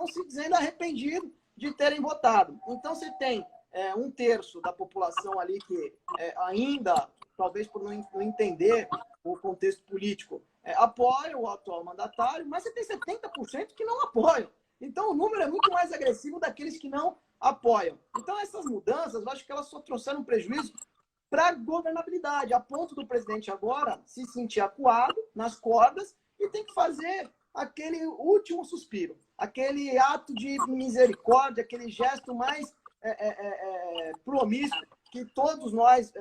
se dizendo arrependidos de terem votado. Então, você tem 1/3 da população ali que ainda, talvez por não entender o contexto político, apoia o atual mandatário, mas você tem 70% que não apoiam. Então, o número é muito mais agressivo daqueles que não apoiam. Então, essas mudanças, eu acho que elas só trouxeram prejuízo para a governabilidade, a ponto do presidente agora se sentir acuado nas cordas e tem que fazer aquele último suspiro, aquele ato de misericórdia, aquele gesto mais promíscuo que todos nós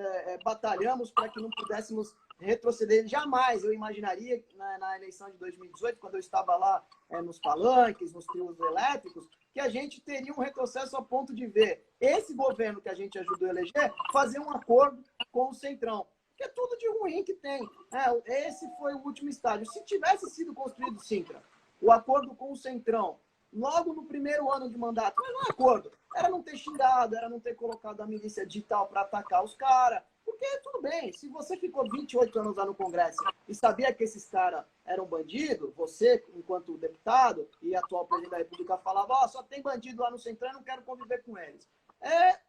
batalhamos para que não pudéssemos retroceder. Jamais eu imaginaria na eleição de 2018, quando eu estava lá nos palanques, nos trios elétricos, que a gente teria um retrocesso a ponto de ver esse governo que a gente ajudou a eleger fazer um acordo com o Centrão. Que é tudo de ruim que tem. Esse foi o último estágio. Se tivesse sido construído, Sintra, o acordo com o Centrão, logo no primeiro ano de mandato, mas não é acordo. Era não ter xingado, era não ter colocado a milícia digital para atacar os caras. Porque tudo bem, se você ficou 28 anos lá no Congresso e sabia que esses caras eram bandidos, você, enquanto deputado e atual presidente da República, falava, só tem bandido lá no Centrão, eu não quero conviver com eles.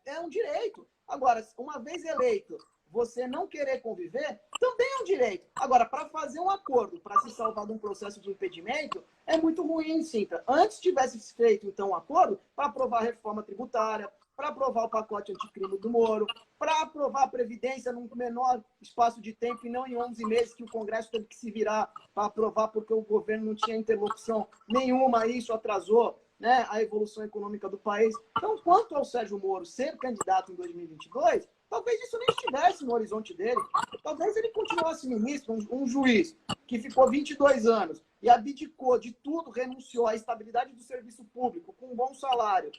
É um direito. Agora, uma vez eleito, você não querer conviver, também é um direito. Agora, para fazer um acordo, para se salvar de um processo de impedimento, é muito ruim, Sintra. Antes tivesse feito, então, um acordo para aprovar a reforma tributária, para aprovar o pacote anticrime do Moro, para aprovar a Previdência num menor espaço de tempo e não em 11 meses que o Congresso teve que se virar para aprovar porque o governo não tinha interlocução nenhuma, isso atrasou, né, a evolução econômica do país. Então, quanto ao Sérgio Moro ser candidato em 2022, talvez isso nem estivesse no horizonte dele. Talvez ele continuasse ministro, um juiz que ficou 22 anos e abdicou de tudo, renunciou à estabilidade do serviço público, com um bom salário,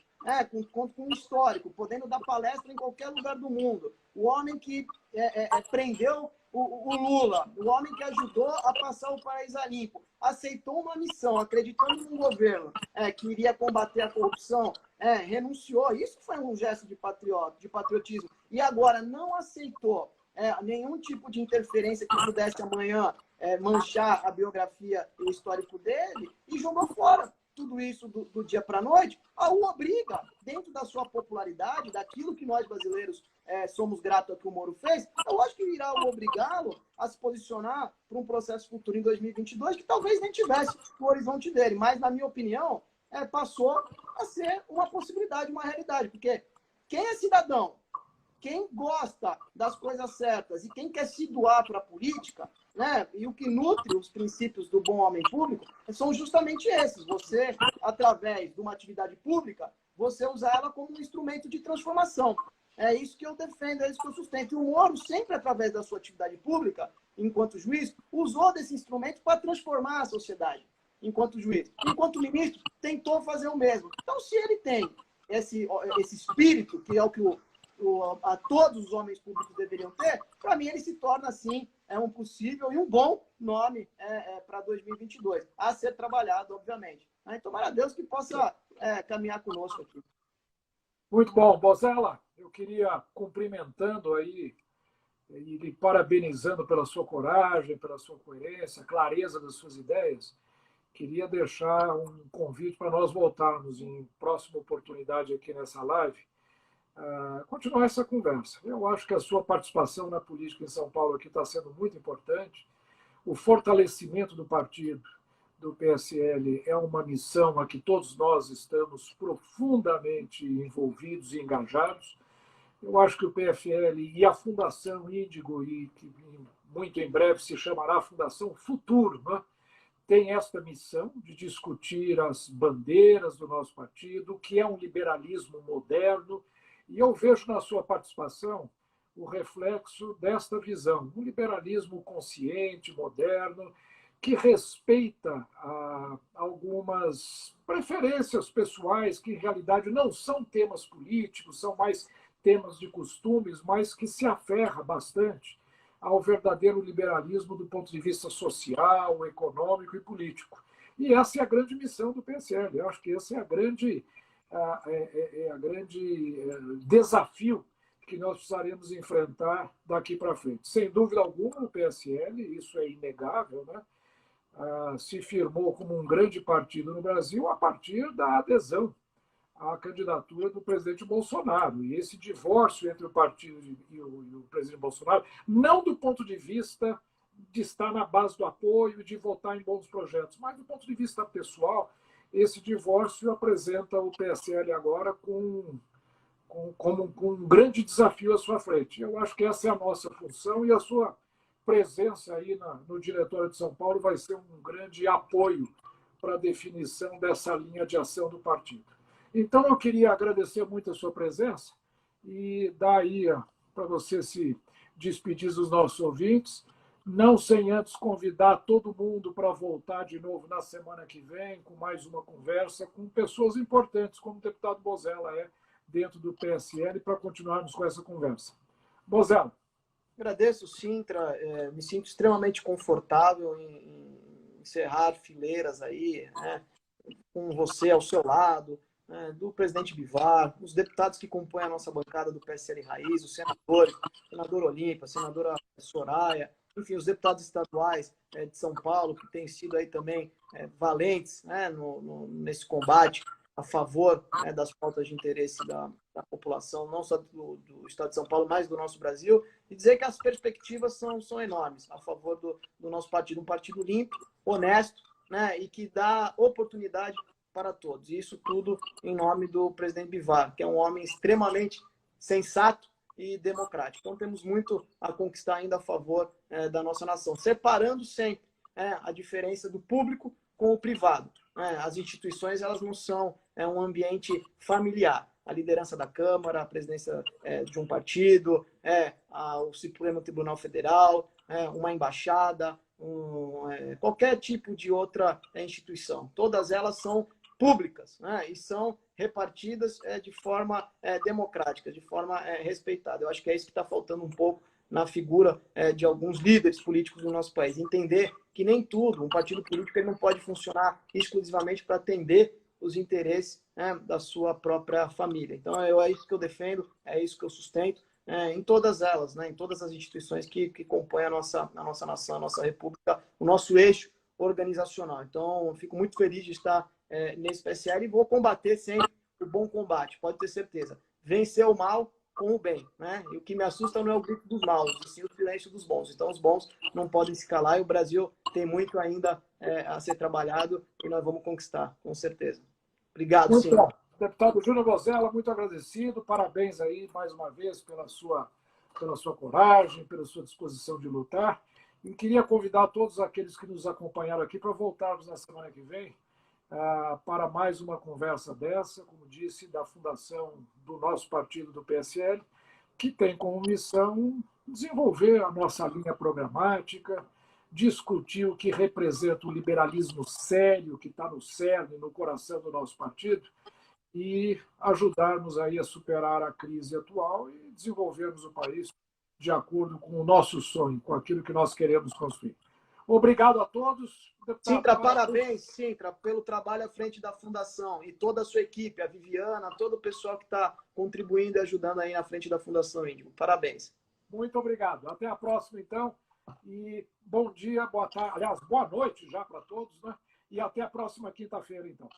com um histórico, podendo dar palestra em qualquer lugar do mundo. O homem que prendeu o Lula, o homem que ajudou a passar o país a limpo, aceitou uma missão, acreditando num governo que iria combater a corrupção, renunciou. Isso foi um gesto de patriotismo. E agora não aceitou nenhum tipo de interferência que pudesse amanhã manchar a biografia e o histórico dele e jogou fora tudo isso do dia para a noite, o obriga, dentro da sua popularidade, daquilo que nós brasileiros somos gratos a que o Moro fez, eu acho que irá obrigá-lo a se posicionar para um processo futuro em 2022 que talvez nem tivesse no horizonte dele, mas, na minha opinião, passou a ser uma possibilidade, uma realidade, porque quem é cidadão, quem gosta das coisas certas e quem quer se doar para a política, né, e o que nutre os princípios do bom homem público, são justamente esses. Você, através de uma atividade pública, você usa ela como um instrumento de transformação. É isso que eu defendo, é isso que eu sustento. E o Moro, sempre através da sua atividade pública, enquanto juiz, usou desse instrumento para transformar a sociedade, enquanto juiz. Enquanto ministro, tentou fazer o mesmo. Então, se ele tem esse espírito, que é o que a todos os homens públicos deveriam ter, para mim ele se torna, assim, um possível e um bom nome para 2022, a ser trabalhado, obviamente. Tomara a Deus que possa caminhar conosco aqui. Muito bom. Bozella, eu queria cumprimentando aí e lhe parabenizando pela sua coragem, pela sua coerência, clareza das suas ideias. Queria deixar um convite para nós voltarmos em próxima oportunidade aqui nessa live, continuar essa conversa. Eu acho que a sua participação na política em São Paulo aqui está sendo muito importante. O fortalecimento do partido, do PSL, é uma missão a que todos nós estamos profundamente envolvidos e engajados. Eu acho que o PFL e a Fundação Índigo, e que muito em breve se chamará Fundação Futuro, né, tem esta missão de discutir as bandeiras do nosso partido, o que é um liberalismo moderno. E eu vejo na sua participação o reflexo desta visão, um liberalismo consciente, moderno, que respeita algumas preferências pessoais, que em realidade não são temas políticos, são mais temas de costumes, mas que se aferra bastante ao verdadeiro liberalismo do ponto de vista social, econômico e político. E essa é a grande missão do PSL. Eu acho que esse é a grande desafio que nós precisaremos enfrentar daqui para frente. Sem dúvida alguma, o PSL, isso é inegável, né, se firmou como um grande partido no Brasil a partir da adesão à candidatura do presidente Bolsonaro. E esse divórcio entre o partido e o presidente Bolsonaro, não do ponto de vista de estar na base do apoio e de votar em bons projetos, mas do ponto de vista pessoal, esse divórcio apresenta o PSL agora como um grande desafio à sua frente. Eu acho que essa é a nossa função e a sua presença aí no Diretório de São Paulo vai ser um grande apoio para a definição dessa linha de ação do partido. Então, eu queria agradecer muito a sua presença e dar aí para você se despedir dos nossos ouvintes, não sem antes convidar todo mundo para voltar de novo na semana que vem, com mais uma conversa com pessoas importantes, como o deputado Bozella dentro do PSL, para continuarmos com essa conversa. Bozella. Agradeço, Sintra. Me sinto extremamente confortável em encerrar fileiras aí, né, com você ao seu lado, né, do presidente Bivar, os deputados que compõem a nossa bancada do PSL Raiz, os senadores, senador Olímpia, senadora Soraya, enfim, os deputados estaduais de São Paulo, que têm sido aí também valentes, né, nesse combate a favor, né, das pautas de interesse da população, não só do estado de São Paulo, mas do nosso Brasil, e dizer que as perspectivas são enormes a favor do nosso partido, um partido limpo, honesto, né, e que dá oportunidade para todos. E isso tudo em nome do presidente Bivar, que é um homem extremamente sensato e democrático. Então temos muito a conquistar ainda a favor da nossa nação, separando sempre a diferença do público com o privado. As instituições, elas não são um ambiente familiar. A liderança da Câmara, a presidência de um partido, o Supremo Tribunal Federal, uma embaixada, qualquer tipo de outra instituição. Todas elas são públicas, né, e são repartidas de forma democrática, de forma respeitada. Eu acho que é isso que está faltando um pouco na figura de alguns líderes políticos do nosso país. Entender que nem tudo, um partido político ele não pode funcionar exclusivamente para atender os interesses da sua própria família. Então, é isso que eu defendo, é isso que eu sustento, em todas elas, né, em todas as instituições que compõem a nossa nação, a nossa república, o nosso eixo organizacional. Então, eu fico muito feliz de estar nesse PSL e vou combater sempre o bom combate, pode ter certeza. Vencer o mal com o bem, né? E o que me assusta não é o grito dos maus, e sim o silêncio dos bons. Então, os bons não podem se calar e o Brasil tem muito ainda a ser trabalhado e nós vamos conquistar, com certeza. Obrigado, Muito sim. bom. Deputado Júnior Bozella, muito agradecido. Parabéns aí, mais uma vez, pela sua coragem, pela sua disposição de lutar. E queria convidar todos aqueles que nos acompanharam aqui para voltarmos na semana que vem para mais uma conversa dessa, como disse, da fundação do nosso partido, do PSL, que tem como missão desenvolver a nossa linha programática, discutir o que representa o liberalismo sério, que está no cerne, no coração do nosso partido, e ajudarmos aí a superar a crise atual e desenvolvermos o país de acordo com o nosso sonho, com aquilo que nós queremos construir. Obrigado a todos. Sintra, parabéns, Sintra, pelo trabalho à frente da Fundação e toda a sua equipe, a Viviana, todo o pessoal que está contribuindo e ajudando aí na frente da Fundação Índigo. Parabéns. Muito obrigado. Até a próxima, então. E bom dia, boa tarde. Aliás, boa noite já para todos, né? E até a próxima quinta-feira, então.